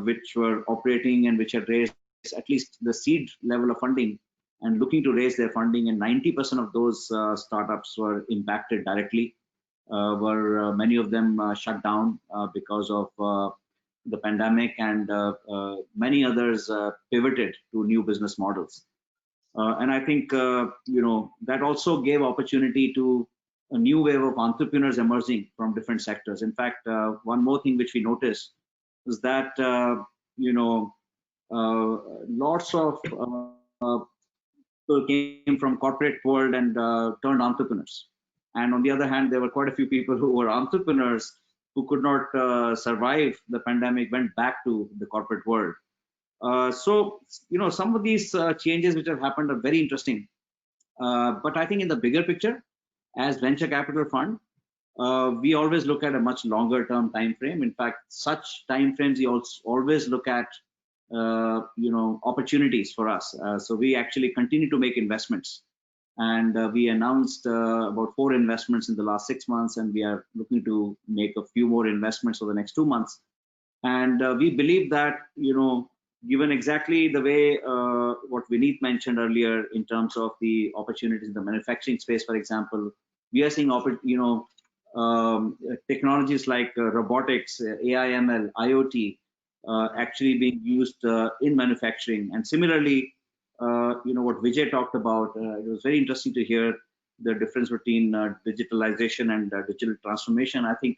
which were operating and which had raised at least the seed level of funding and looking to raise their funding. And 90% of those startups were impacted directly, many of them shut down because of the pandemic, and many others pivoted to new business models. And I think that also gave opportunity to a new wave of entrepreneurs emerging from different sectors. In fact, one more thing which we noticed is that lots of people came from corporate world and turned entrepreneurs. And on the other hand, there were quite a few people who were entrepreneurs who could not survive the pandemic, went back to the corporate world. So some of these changes which have happened are very interesting. But I think in the bigger picture, as venture capital fund, we always look at a much longer term time frame. In fact, such time frames we also always look at opportunities for us. So we actually continue to make investments, and we announced about 4 investments in the last 6 months, and we are looking to make a few more investments over the next 2 months. And we believe that given exactly the way what Vineet mentioned earlier in terms of the opportunities in the manufacturing space, for example, we are seeing technologies like robotics, AI, ML, IoT actually being used in manufacturing. And similarly, what Vijay talked about, it was very interesting to hear the difference between digitalization and digital transformation. I think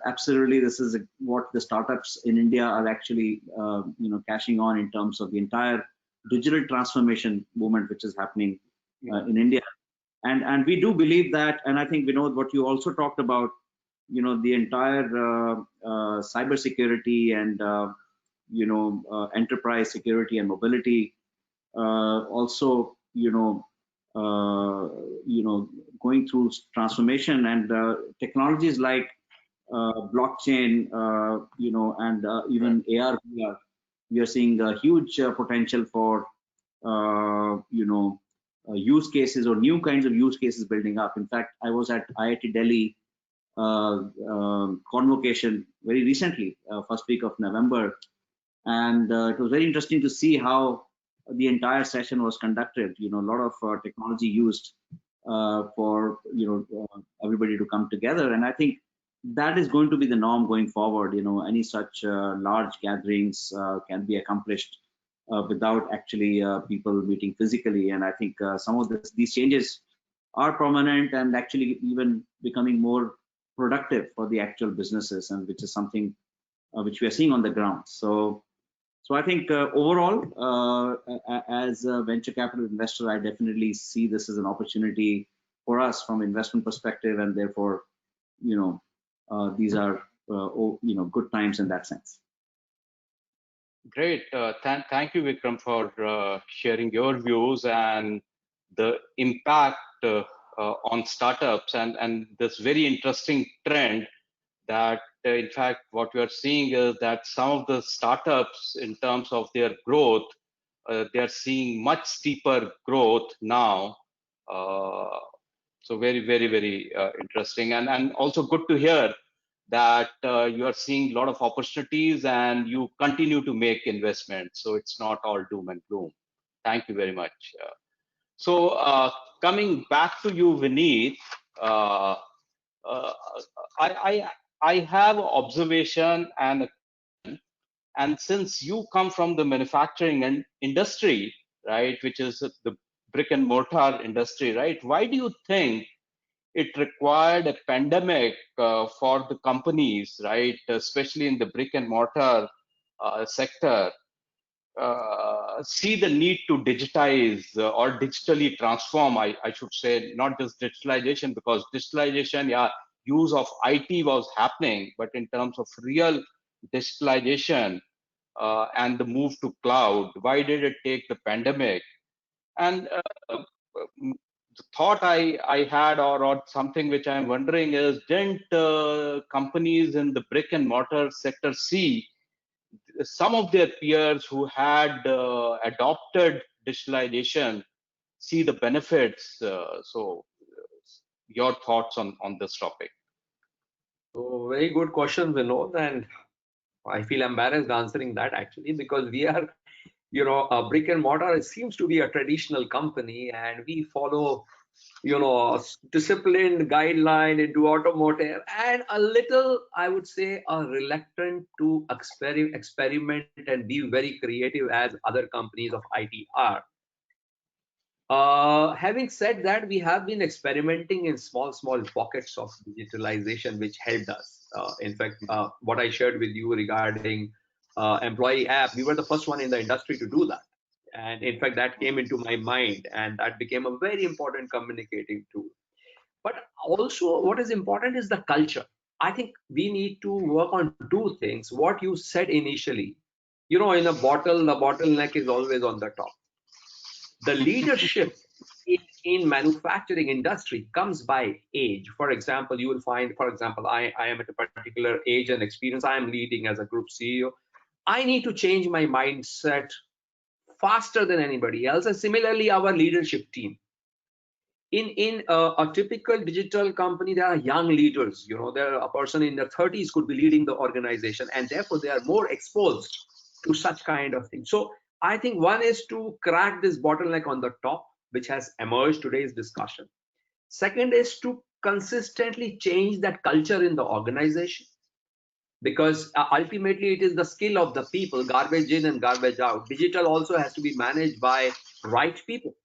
absolutely, this is what the startups in India are actually, cashing on in terms of the entire digital transformation movement which is happening in India. And we do believe that, and I think Vinod, what you also talked about, the entire cybersecurity and enterprise security and mobility. also, going through transformation, and technologies like blockchain, and even AR, VR, we are seeing a huge potential for, use cases or new kinds of use cases building up. In fact, I was at IIT Delhi convocation very recently, first week of November, and it was very interesting to see how the entire session was conducted. A lot of technology used for everybody to come together, and I think that is going to be the norm going forward. Any such large gatherings can be accomplished without actually people meeting physically, and I think some of these changes are permanent and actually even becoming more productive for the actual businesses, and which is something which we are seeing on the ground. So I think overall, as a venture capital investor, I definitely see this as an opportunity for us from investment perspective, and therefore, these are good times in that sense. Great. Thank you, Vikram, for sharing your views and the impact on startups, and this very interesting trend that in fact what we are seeing is that some of the startups, in terms of their growth, they are seeing much steeper growth now. So very, very, very interesting, and also good to hear that you are seeing a lot of opportunities and you continue to make investments. So it's not all doom and gloom. Thank you very much. So coming back to you, Vineet, I have observation, and since you come from the manufacturing industry, right, which is the brick and mortar industry, right? Why do you think it required a pandemic for the companies, right, especially in the brick and mortar sector, see the need to digitize or digitally transform? I should say, not just digitalization, because digitalization, yeah, use of IT was happening, but in terms of real digitalization and the move to cloud, why did it take the pandemic? And the thought I had, or something which I'm wondering is, didn't companies in the brick and mortar sector see some of their peers who had adopted digitalization see the benefits? So your thoughts on this topic? So very good question, Vinod, and I feel embarrassed answering that actually, because we are, a brick and mortar. It seems to be a traditional company, and we follow, a disciplined guideline into automotive, and a little, I would say, reluctant to experiment and be very creative as other companies of IT are. Having said that, we have been experimenting in small pockets of digitalization, which helped us. In fact, what I shared with you regarding employee app, we were the first one in the industry to do that. And in fact, that came into my mind, and that became a very important communicating tool. But also, what is important is the culture. I think we need to work on two things. What you said initially, in a bottle, the bottleneck is always on the top. The leadership in manufacturing industry comes by age. For example, you will find, for example, I am at a particular age and experience. I am leading as a group CEO. I need to change my mindset faster than anybody else. And similarly, our leadership team. In a typical digital company, there are young leaders. There a person in their 30s could be leading the organization, and therefore they are more exposed to such kind of things. So I think one is to crack this bottleneck on the top, which has emerged today's discussion. Second is to consistently change that culture in the organization, because ultimately it is the skill of the people, garbage in and garbage out. Digital also has to be managed by right people.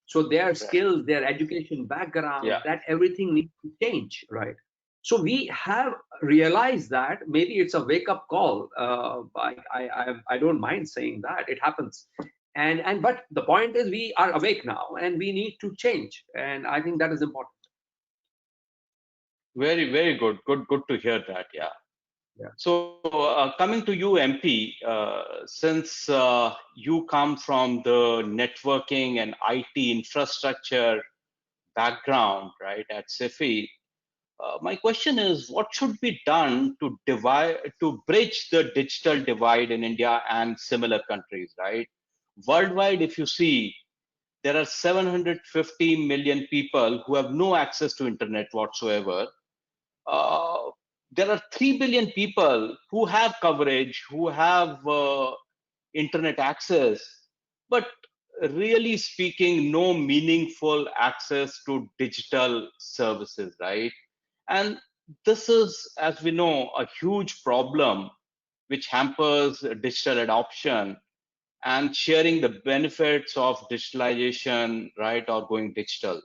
So their skills, their education background, that everything needs to change, right? So we have realized that maybe it's a wake-up call. I don't mind saying that it happens, but the point is we are awake now and we need to change, and I think that is important. Very, very good. Good to hear that. Yeah. Yeah. So coming to you, MP, since you come from the networking and IT infrastructure background, right, at SIFI, my question is, what should be done to bridge the digital divide in India and similar countries, right? Worldwide, if you see, there are 750 million people who have no access to internet whatsoever. uh, there are 3 billion people who have coverage, who have internet access, but really speaking, no meaningful access to digital services, right? And this is, as we know, a huge problem which hampers digital adoption and sharing the benefits of digitalization, right, or going digital.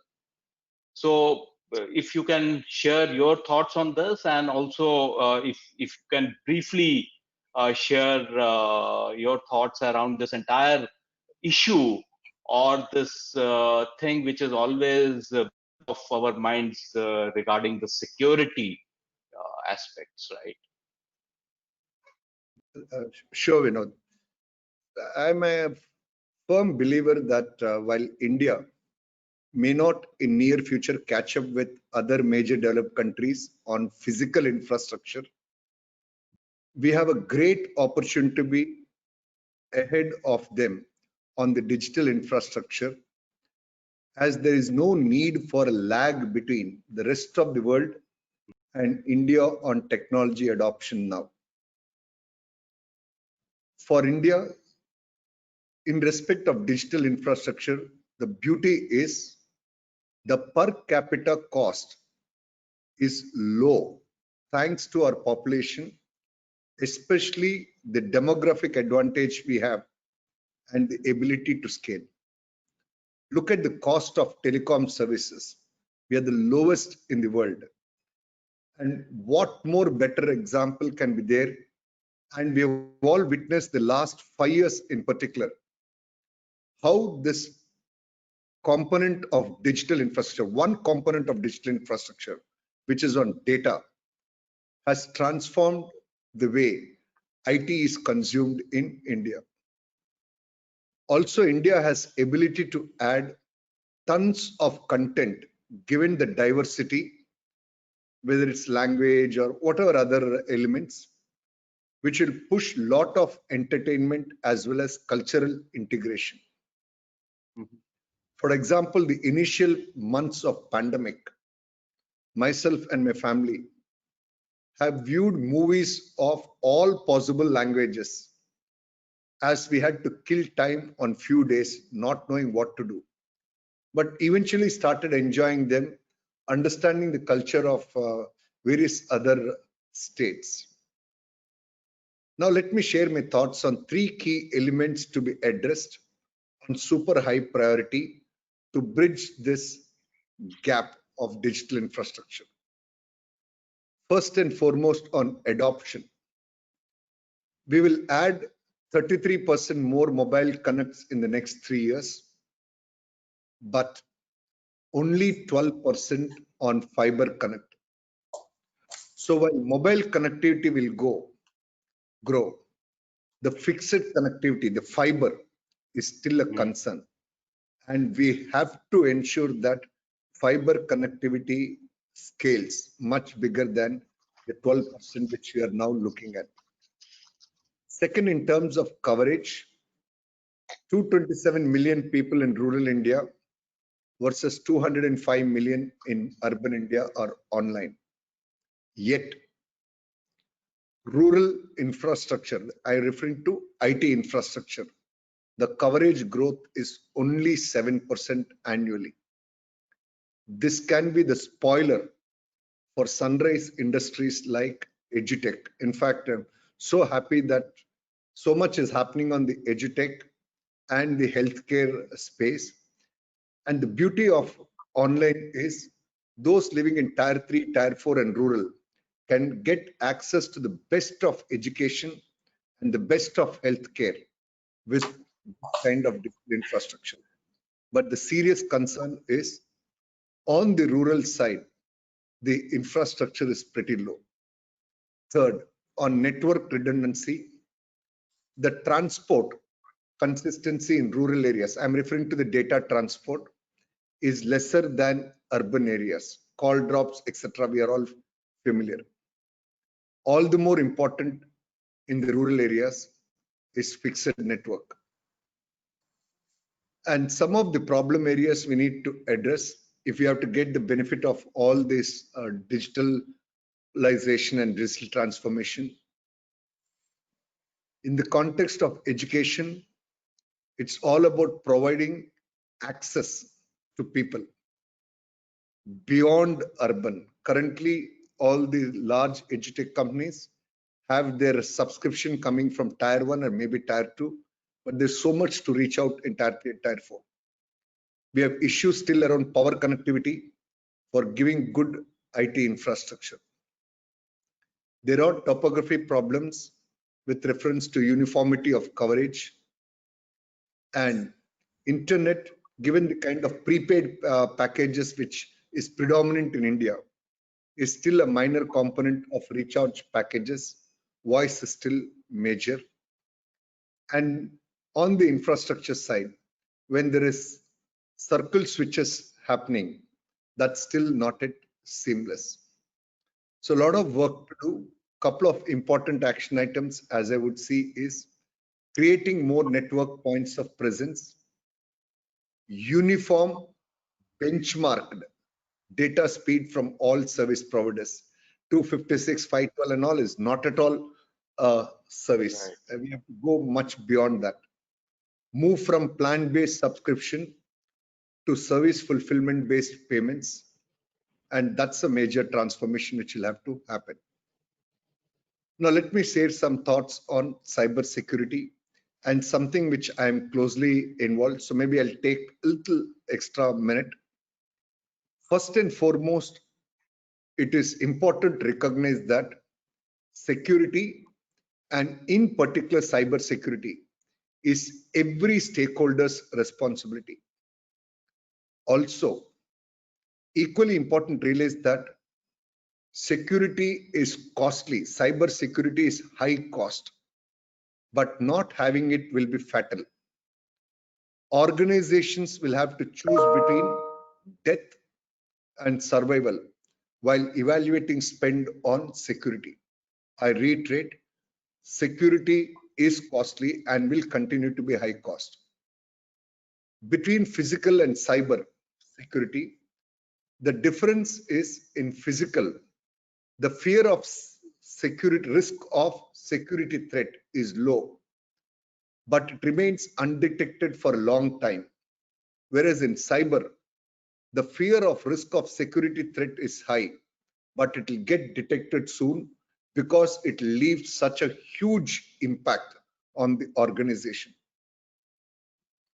So if you can share your thoughts on this, and also if you can briefly share your thoughts around this entire issue, or this thing which is always of our minds regarding the security aspects, right? Sure, Vinod. I'm a firm believer that while India may not in near future catch up with other major developed countries on physical infrastructure, we have a great opportunity to be ahead of them on the digital infrastructure, as there is no need for a lag between the rest of the world and India on technology adoption now. For India, in respect of digital infrastructure, the beauty is the per capita cost is low thanks to our population, especially the demographic advantage we have and the ability to scale. Look at the cost of telecom services. We are the lowest in the world. And what more better example can be there? And we have all witnessed the last 5 years in particular, how this component of digital infrastructure, one component of digital infrastructure, which is on data, has transformed the way IT is consumed in India. Also, India has ability to add tons of content given the diversity, whether it's language or whatever other elements, which will push lot of entertainment as well as cultural integration. Mhm. For example, the initial months of pandemic, myself and my family have viewed movies of all possible languages, as we had to kill time on few days not knowing what to do, but eventually started enjoying them, understanding the culture of various other states. Now let me share my thoughts on 3 key elements to be addressed on super high priority to bridge this gap of digital infrastructure. First and foremost, on adoption. We will add 33% more mobile connects in the next 3 years, but only 12% on fiber connect. So while mobile connectivity will grow, the fixed connectivity, the fiber, is still a concern. And we have to ensure that fiber connectivity scales much bigger than the 12% which we are now looking at. Second, in terms of coverage, 227 million people in rural India versus 205 million in urban India are online. Yet, rural infrastructure, I referring to IT infrastructure, the coverage growth is only 7% annually. This can be the spoiler for sunrise industries like edutech. In fact, I'm so happy that so much is happening on the edutech and the healthcare space. And the beauty of online is those living in tier 3, tier 4 and rural can get access to the best of education and the best of healthcare with this kind of digital infrastructure. But the serious concern is on the rural side, the infrastructure is pretty low. Third, on network redundancy, the transport consistency in rural areas, I'm referring to the data transport, is lesser than urban areas. Call drops, etc. We are all familiar. All the more important in the rural areas is fixed network. And some of the problem areas we need to address if we have to get the benefit of all this digitalization and digital transformation. In the context of education, it's all about providing access to people beyond urban. Currently, all the large edutech companies have their subscription coming from tier 1 or maybe tier 2, but there's so much to reach out in tier 3 and tier 4. We have issues still around power connectivity for giving good IT infrastructure. There are topography problems with reference to uniformity of coverage, and internet, given the kind of prepaid packages which is predominant in India, is still a minor component of recharge packages. Voice is still major. And on the infrastructure side, when there is circle switches happening, that's still not yet seamless. So a lot of work to do. Couple of important action items, as I would see, is creating more network points of presence, uniform benchmarked data speed from all service providers. 256, 512 and all is not at all a service. Right. We have to go much beyond that. Move from plan-based subscription to service fulfillment-based payments. And that's a major transformation which will have to happen. Now, let me share some thoughts on cybersecurity and something which I am closely involved. So maybe I'll take a little extra minute. First and foremost, it is important to recognize that security, and in particular cybersecurity, is every stakeholder's responsibility. Also, equally important to realize that security is costly. Cyber security is high cost, but not having it will be fatal. Organizations will have to choose between death and survival while evaluating spend on security. I reiterate, security is costly and will continue to be high cost. Between physical and cyber security, the difference is in physical. The fear of security, risk of security threat is low, but it remains undetected for a long time. Whereas in cyber, the fear of risk of security threat is high, but it will get detected soon because it leaves such a huge impact on the organization.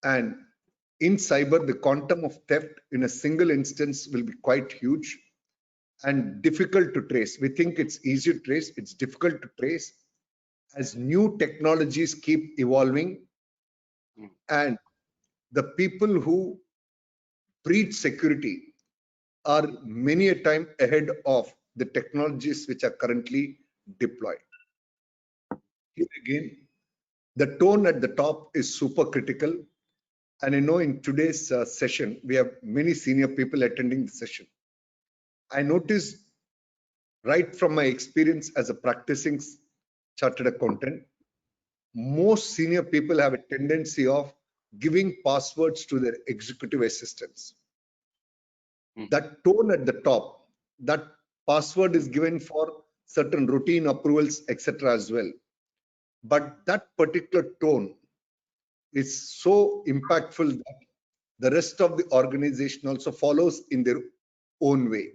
And in cyber, the quantum of theft in a single instance will be quite huge and difficult to trace. We think it's easy to trace, it's difficult to trace as new technologies keep evolving and the people who breach security are many a time ahead of the technologies which are currently deployed. Here again, the tone at the top is super critical. And I know in today's session, we have many senior people attending the session. I noticed right from my experience as a practicing chartered accountant, most senior people have a tendency of giving passwords to their executive assistants. That tone at the top, that password is given for certain routine approvals, etc. as well. But that particular tone is so impactful that the rest of the organization also follows in their own way.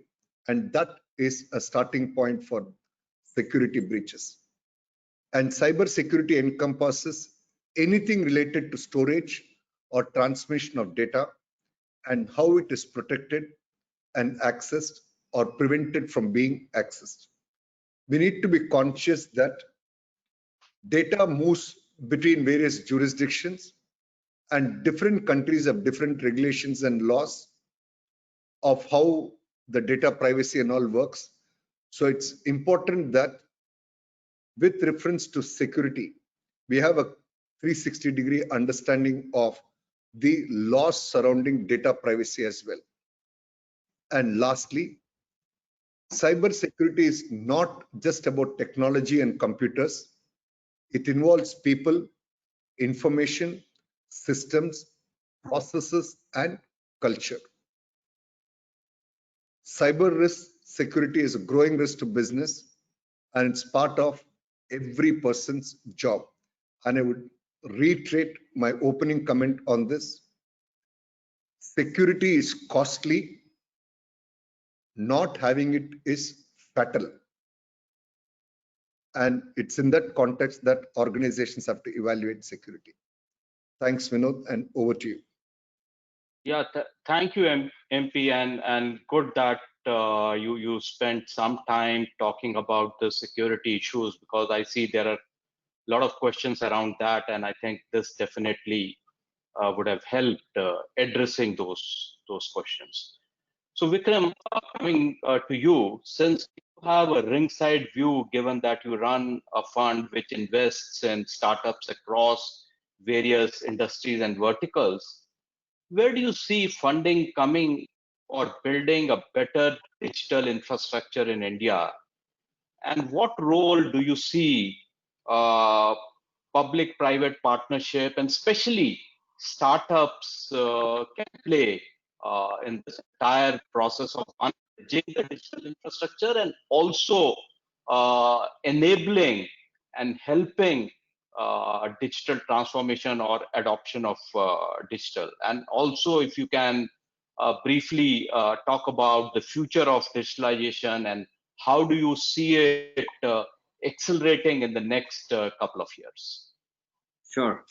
And that is a starting point for security breaches. And cybersecurity encompasses anything related to storage or transmission of data and how it is protected and accessed or prevented from being accessed. We need to be conscious that data moves between various jurisdictions and different countries have different regulations and laws of how the data privacy and all works. So it's important that With reference to security, we have a 360-degree understanding of the laws surrounding data privacy as well. And lastly, cybersecurity is not just about technology and computers. It involves people, information, systems, processes, and culture. Cyber risk security is a growing risk to business, and it's part of every person's job. And I would reiterate my opening comment on this. Security is costly. Not having it is fatal. And it's in that context that organizations have to evaluate security. Thanks, Vinod, and over to you. Yeah, thank you, MP, and good that you spent some time talking about the security issues, because I see there are a lot of questions around that, and I think this definitely would have helped addressing those questions. So Vikram, coming to you, since you have a ringside view, given that you run a fund which invests in startups across various industries and verticals, where do you see funding coming for building a better digital infrastructure in India? And what role do you see public-private partnership and especially startups can play in this entire process of managing the digital infrastructure and also enabling and helping digital transformation or adoption of digital? And also, if you can briefly talk about the future of digitalization and how do you see it accelerating in the next couple of years? Sure.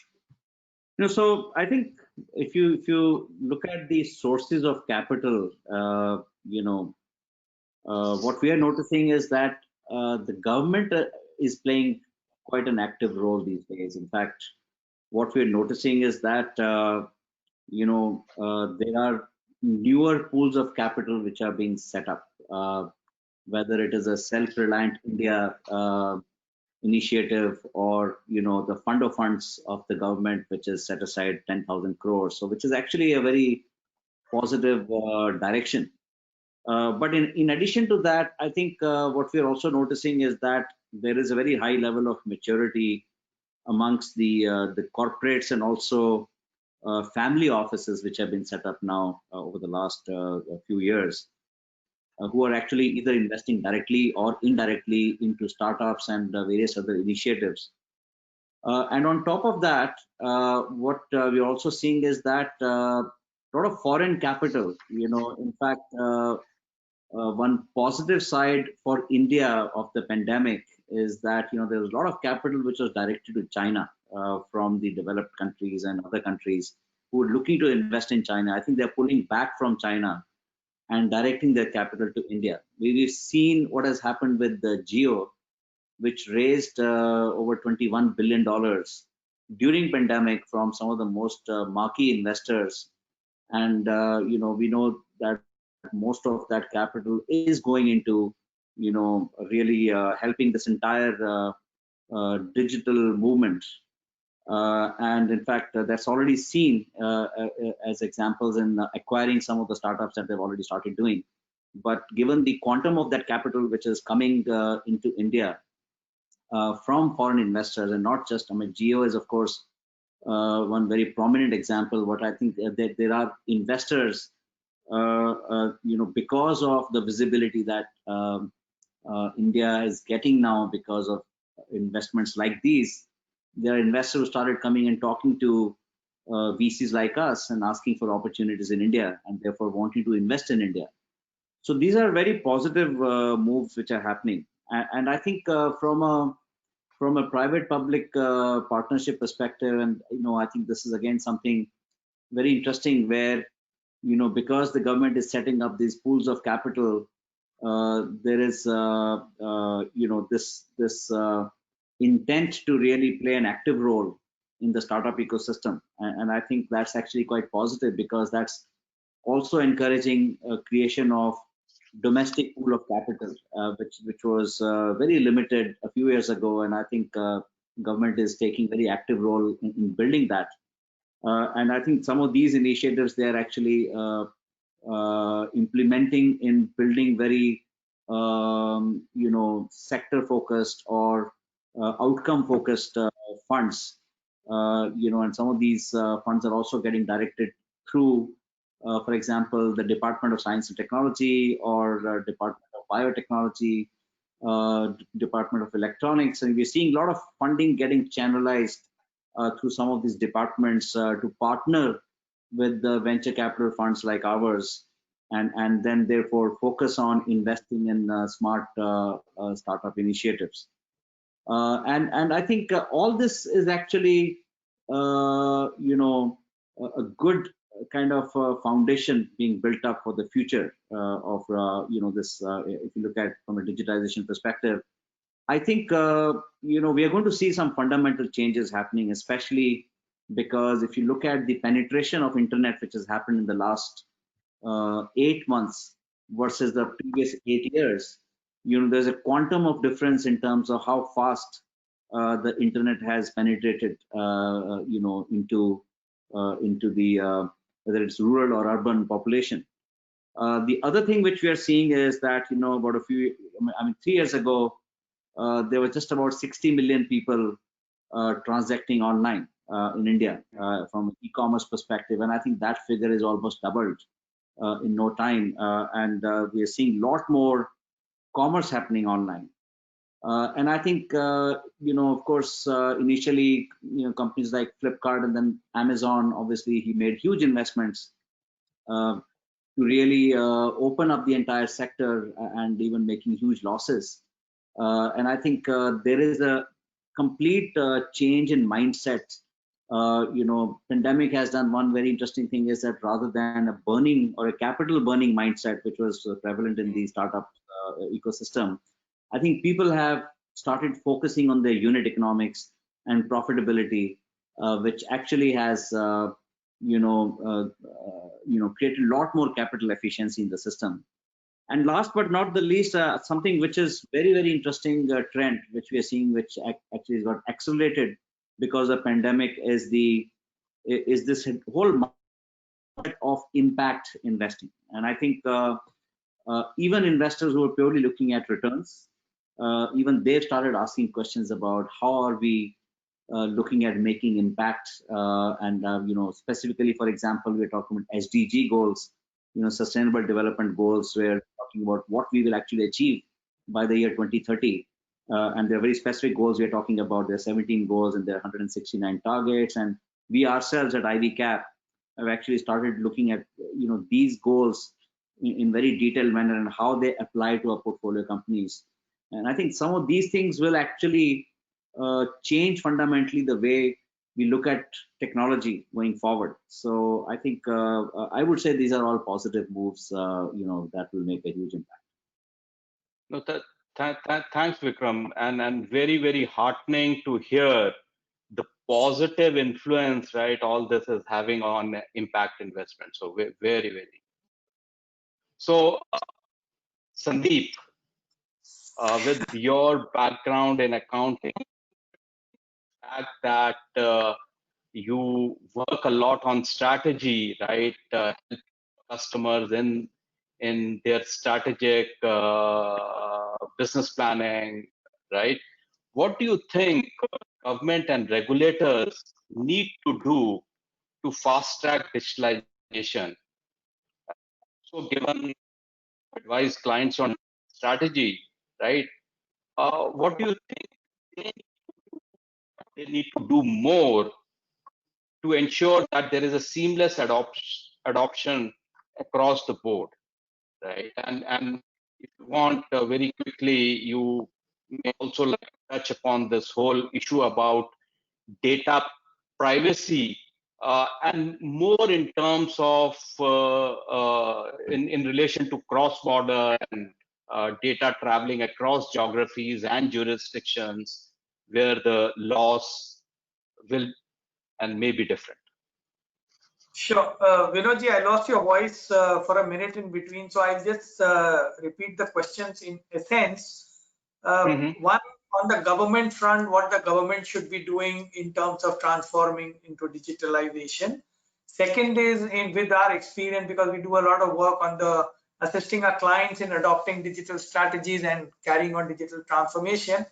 So I think if you look at the sources of capital, what we are noticing is that the government is playing quite an active role these days. In fact, what we're noticing is that there are newer pools of capital which are being set up, whether it is a self-reliant India initiative or the fund of funds of the government, which is set aside 10,000 crores, so which is actually a very positive direction. But in addition to that, I think what we're also noticing is that there is a very high level of maturity amongst the corporates and also family offices which have been set up now over the last few years, who are actually either investing directly or indirectly into startups and various other initiatives. And on top of that, what we're also seeing is that a lot of foreign capital, in fact, one positive side for India of the pandemic is that there was a lot of capital which was directed to China from the developed countries and other countries who are looking to invest in China. I think they're pulling back from China and directing their capital to India. We've seen what has happened with the GCEO, which raised over $21 billion during pandemic from some of the most marquee investors. And we know that most of that capital is going into really helping this entire digital movement. And in fact, that's already seen as examples in acquiring some of the startups that they've already started doing. But given the quantum of that capital which is coming into India from foreign investors, and not just, GCEO is of course one very prominent example. What I think that there are investors, because of the visibility that India is getting now because of investments like these, there are investors who started coming and talking to VCs like us and asking for opportunities in India and therefore wanting to invest in India. So these are very positive moves which are happening. And I think from a private-public partnership perspective, and I think this is again something very interesting where because the government is setting up these pools of capital, there is this intent to really play an active role in the startup ecosystem, and I think that's actually quite positive because that's also encouraging creation of domestic pool of capital, which was very limited a few years ago, and I think government is taking very active role in building that. And I think some of these initiatives they are actually implementing in building very sector focused or outcome focused funds. And some of these funds are also getting directed through, for example, the Department of Science and Technology or Department of Biotechnology, Department of Electronics, and we're seeing a lot of funding getting channelized through some of these departments to partner with the venture capital funds like ours, and then therefore focus on investing in smart startup initiatives. And I think all this is actually a good kind of foundation being built up for the future of this. If you look at from a digitization perspective, I think we are going to see some fundamental changes happening, especially because if you look at the penetration of internet, which has happened in the last 8 months versus the previous 8 years, there's a quantum of difference in terms of how fast the internet has penetrated, into the whether it's rural or urban population. The other thing which we are seeing is that about 3 years ago, there were just about 60 million people transacting online in India from an e-commerce perspective, and I think that figure is almost doubled in no time, and we are seeing a lot more commerce happening online. And I think, of course, initially, companies like Flipkart and then Amazon, obviously, he made huge investments to really open up the entire sector and even making huge losses. And I think there is a complete change in mindset. Pandemic has done one very interesting thing is that rather than a burning or a capital burning mindset, which was prevalent in the startup ecosystem, I think people have started focusing on their unit economics and profitability, which actually has, created a lot more capital efficiency in the system. And last but not the least, something which is very, very interesting trend, which we are seeing, which actually has got accelerated because of pandemic, is this whole market of impact investing. And I think even investors who are purely looking at returns, even they've started asking questions about how are we looking at making impact, and specifically, for example, we're talking about SDG goals, sustainable development goals. We're talking about what we will actually achieve by the year 2030, and they're very specific goals. We're talking about there are 17 goals and there are 169 targets, and we ourselves at IVCAP have actually started looking at these goals in very detailed manner and how they apply to our portfolio companies. And I think some of these things will actually change fundamentally the way we look at technology going forward. So I think I would say these are all positive moves, that will make a huge impact. No, thanks, Vikram, and very, very heartening to hear the positive influence, right? All this is having on impact investment. So very, very. So, Sandeep, with your background in accounting, fact that you work a lot on strategy, right? Customers in their strategic business planning, right? What do you think government and regulators need to do to fast track digitalization? So, given advise clients on strategy, right? What do you think they need to do more to ensure that there is a seamless adoption across the board, right? And if you want very quickly, you may also like to touch upon this whole issue about data privacy, and more in terms of in relation to cross-border and data traveling across geographies and jurisdictions where the laws will and may be different. Sure. Vinodji, I lost your voice for a minute in between, so I'll just repeat the questions in essence. One, on the government front, what the government should be doing in terms of transforming into digitalization. Second is with our experience, because we do a lot of work on the assisting our clients in adopting digital strategies and carrying on digital transformation.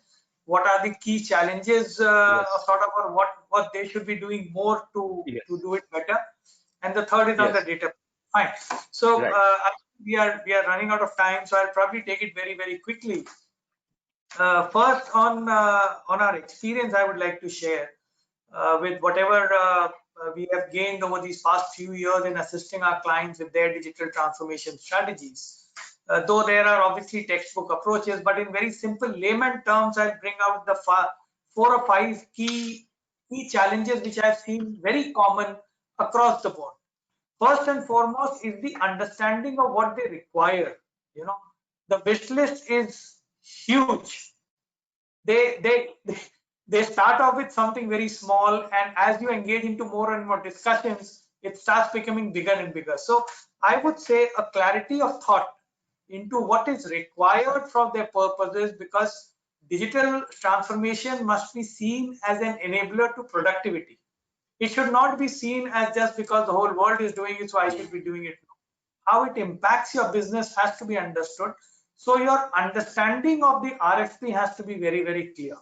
What are the key challenges, sort of, or what they should be doing more to do it better? And the third is on the data. Fine. So we are running out of time, so I'll probably take it very quickly. First, on our experience, I would like to share with whatever we have gained over these past few years in assisting our clients with their digital transformation strategies. Though there are obviously textbook approaches, but in very simple layman terms, I'll bring out the 4 or 5 key challenges which I've seen very common across the board. First and foremost is the understanding of what they require. You know, the wish list is huge. They start off with something very small, and as you engage into more and more discussions, it starts becoming bigger and bigger. So I would say a clarity of thought into what is required for their purposes, because digital transformation must be seen as an enabler to productivity. It should not be seen as just because the whole world is doing it, so I should be doing it. How it impacts your business has to be understood. So your understanding of the RFP has to be very clear.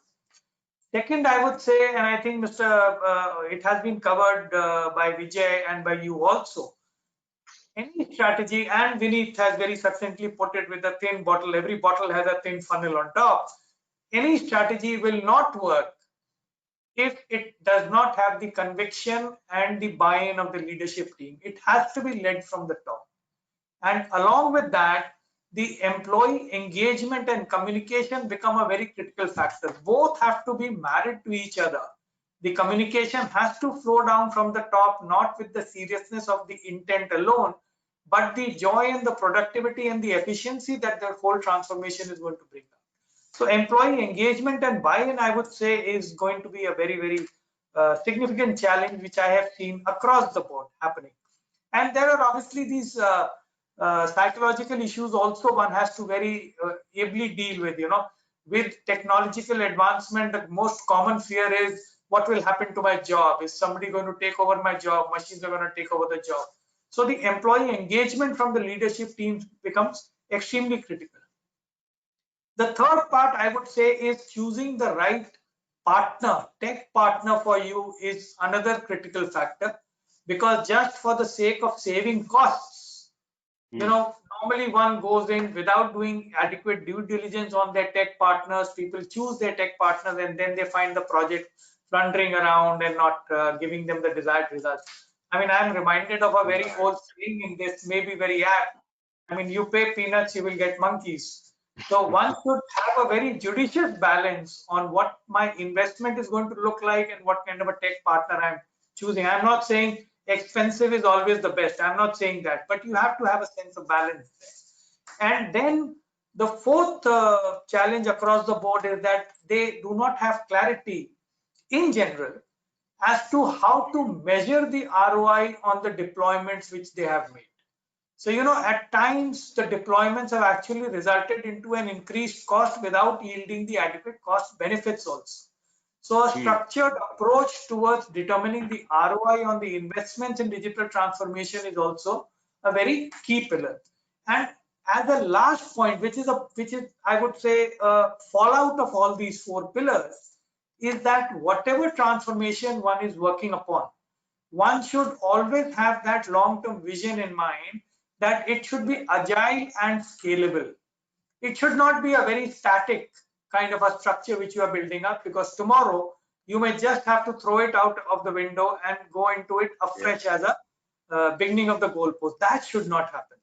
Second, I would say, and I think it has been covered by Vijay and by you also, any strategy, and Vineet has very succinctly put it with a thin bottle, every bottle has a thin funnel on top. Any strategy will not work if it does not have the conviction and the buy-in of the leadership team. It has to be led from the top. And along with that, the employee engagement and communication become a very critical factor. Both have to be married to each other. The communication has to flow down from the top, not with the seriousness of the intent alone, but the joy and the productivity and the efficiency that the whole transformation is going to bring up. So employee engagement and buy-in, I would say, is going to be a very significant challenge, which I have seen across the board happening. And there are obviously these psychological issues also one has to very ably deal with. You know, with technological advancement, the most common fear is what will happen to my job? Is somebody going to take over my job? Machines are going to take over the job. So the employee engagement from the leadership teams becomes extremely critical. The third part, I would say, is choosing the right partner, tech partner for you is another critical factor, because just for the sake of saving costs, you know, normally one goes in without doing adequate due diligence on their tech partners. People choose their tech partners and then they find the project plundering around and not giving them the desired results. I mean, I'm reminded of a very old saying in this, may be very apt. I mean, you pay peanuts, you will get monkeys. So one should have a very judicious balance on what my investment is going to look like and what kind of a tech partner I'm choosing. I'm not saying expensive is always the best. I'm not saying that, but you have to have a sense of balance there. And then the fourth challenge across the board is that they do not have clarity in general as to how to measure the ROI on the deployments which they have made. So, you know, at times the deployments have actually resulted into an increased cost without yielding the adequate cost benefits also. So a structured approach towards determining the ROI on the investments in digital transformation is also a very key pillar. And as a last point, which is I would say a fallout of all these 4 pillars, is that whatever transformation one is working upon, one should always have that long-term vision in mind, that it should be agile and scalable. It should not be a very static kind of a structure which you are building up, because tomorrow you may just have to throw it out of the window and go into it afresh as a beginning of the goalpost. That should not happen.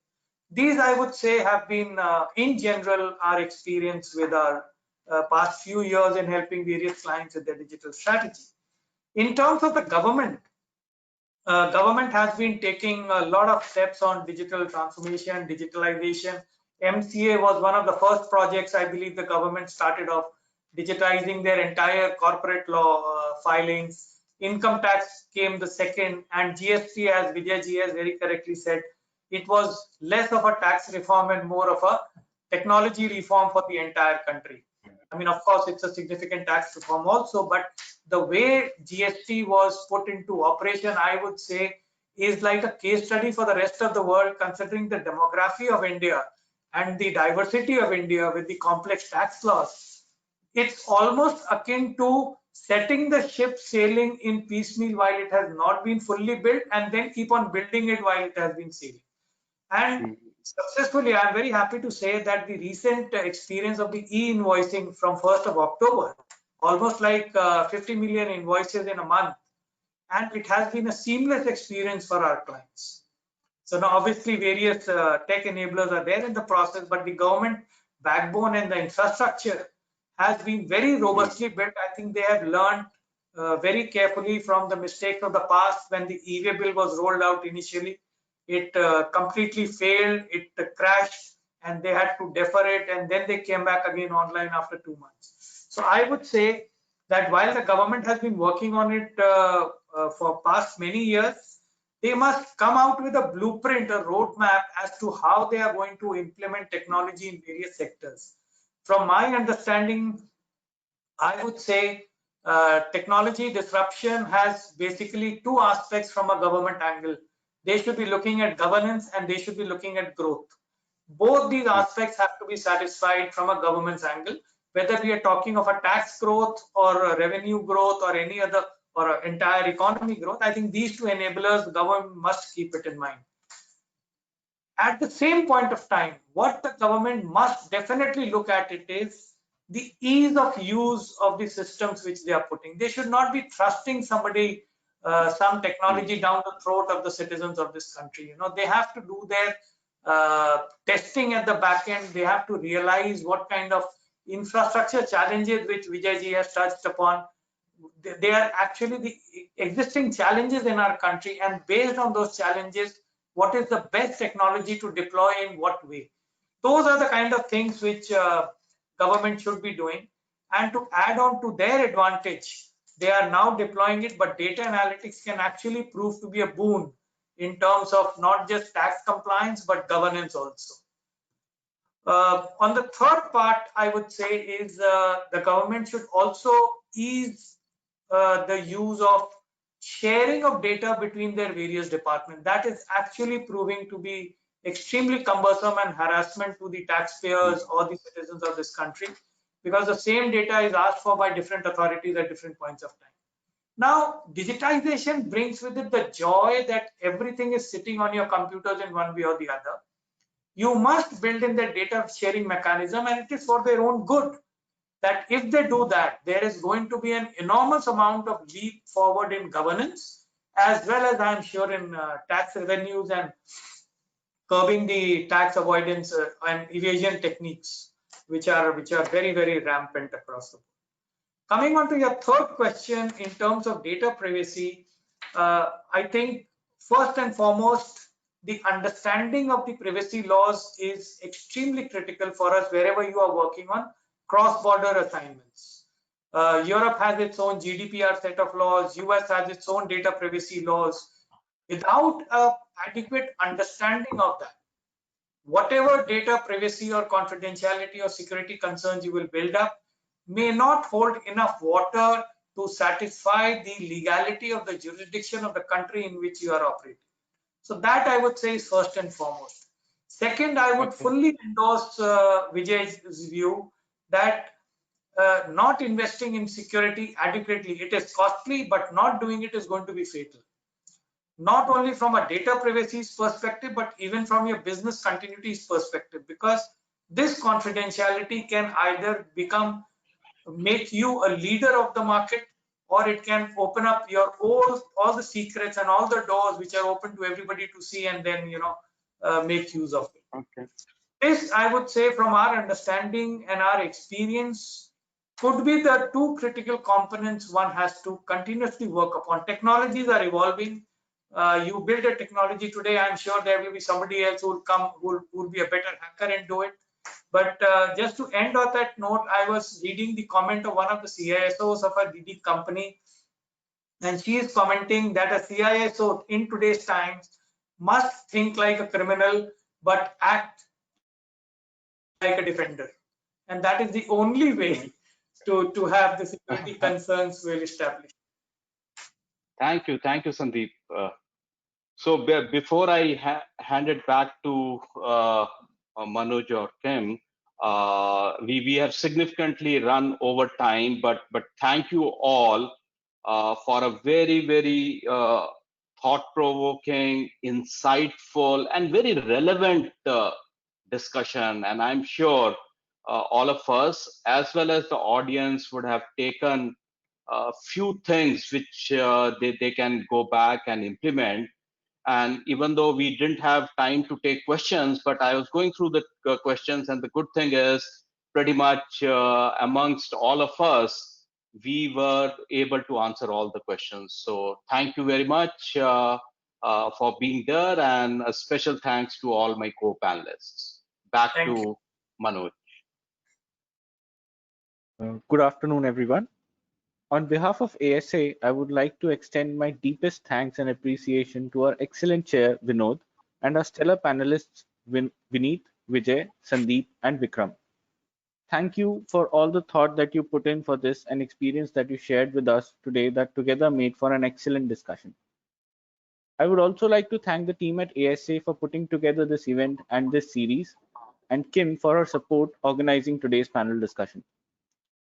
These, I would say, have been in general our experience with our past few years in helping various clients with their digital strategy. In terms of the government, government has been taking a lot of steps on digital transformation, digitalization. MCA was one of the first projects, I believe, the government started off digitizing their entire corporate law filings. income tax came the second, and GST, as Vijay ji has very correctly said, it was less of a tax reform and more of a technology reform for the entire country. I mean, of course, it's a significant tax reform also, but the way GST was put into operation, I would say, is like a case study for the rest of the world, considering the demography of India and the diversity of India with the complex tax laws. It's almost akin to setting the ship sailing in piecemeal while it has not been fully built, and then keep on building it while it has been sailing. And successfully, I'm very happy to say that the recent experience of the e-invoicing from 1st of October, almost like 50 million invoices in a month, and it has been a seamless experience for our clients. So now obviously various tech enablers are there in the process, but the government backbone and the infrastructure has been very robustly built. I think they have learned very carefully from the mistakes of the past when the e-way bill was rolled out initially. It completely failed, it crashed, and they had to defer it, and then they came back again online after 2 months. So I would say that while the government has been working on it for past many years, they must come out with a blueprint, a roadmap as to how they are going to implement technology in various sectors. From my understanding, I would say technology disruption has basically two aspects from a government angle. They should be looking at governance and they should be looking at growth. Both these aspects have to be satisfied from a government's angle, whether we are talking of a tax growth or a revenue growth or any other or an entire economy growth. I think these two enablers, the government must keep it in mind. At the same point of time, what the government must definitely look at it is the ease of use of the systems which they are putting. They should not be thrusting somebody some technology down the throat of the citizens of this country. You know, they have to do their testing at the back end. They have to realize what kind of infrastructure challenges which Vijay ji has touched upon. They are actually the existing challenges in our country, and based on those challenges, what is the best technology to deploy in what way? Those are the kind of things which government should be doing. And to add on to their advantage, they are now deploying it, but data analytics can actually prove to be a boon in terms of not just tax compliance, but governance also. On the third part, I would say is the government should also ease the use of sharing of data between their various departments. That is actually proving to be extremely cumbersome and harassment to the taxpayers or the citizens of this country, because the same data is asked for by different authorities at different points of time. Now, digitization brings with it the joy that everything is sitting on your computers in one way or the other. You must build in the data sharing mechanism, and it is for their own good. That if they do that, there is going to be an enormous amount of leap forward in governance, as well as I'm sure in tax revenues and curbing the tax avoidance and evasion techniques, which are very, very rampant across the board. Coming on to your third question in terms of data privacy, I think first and foremost, the understanding of the privacy laws is extremely critical for us wherever you are working on cross-border assignments. Europe has its own GDPR set of laws, US has its own data privacy laws. Without an adequate understanding of that, whatever data privacy or confidentiality or security concerns you will build up may not hold enough water to satisfy the legality of the jurisdiction of the country in which you are operating. So that I would say is first and foremost. Second, I would fully endorse Vijay's view that not investing in security adequately, it is costly, but not doing it is going to be fatal. Not only from a data privacy perspective, but even from your business continuity perspective, because this confidentiality can either make you a leader of the market, or it can open up your all the secrets and all the doors which are open to everybody to see, and then make use of it. Okay. This, I would say, from our understanding and our experience, could be the two critical components one has to continuously work upon. Technologies are evolving. You build a technology today, I'm sure there will be somebody else who will come who will be a better hacker and do it. But just to end on that note, I was reading the comment of one of the CISOs of a DD company, And she is commenting that a CISO in today's times must think like a criminal but act like a defender. And that is the only way to have the security concerns well established. Thank you, Sandeep. So before I hand it back to Manoj or Kim, we have significantly run over time, but thank you all for a very thought-provoking, insightful, and very relevant discussion. And I'm sure all of us, as well as the audience, would have taken a few things which they can go back and implement. And even though we didn't have time to take questions, but I was going through the questions, and the good thing is pretty much amongst all of us, we were able to answer all the questions. So thank you very much for being there, and a special thanks to all my co-panelists. Back Thank you. to Manoj. Good afternoon, everyone. On behalf of ASA, I would like to extend my deepest thanks and appreciation to our excellent chair, Vinod, and our stellar panelists, Vineet, Vijay, Sandeep, and Vikram. Thank you for all the thought that you put in for this and experience that you shared with us today that together made for an excellent discussion. I would also like to thank the team at ASA for putting together this event and this series, and Kim for her support organizing today's panel discussion.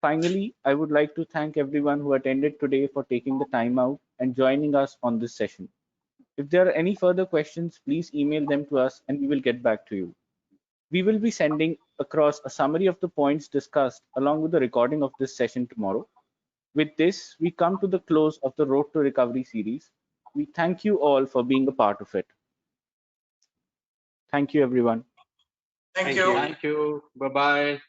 Finally, I would like to thank everyone who attended today for taking the time out and joining us on this session. If there are any further questions, please email them to us and we will get back to you. We will be sending across a summary of the points discussed along with the recording of this session tomorrow. With this, we come to the close of the Road to Recovery series. We thank you all for being a part of it. Thank you, everyone. Thank you. Thank you. Bye-bye.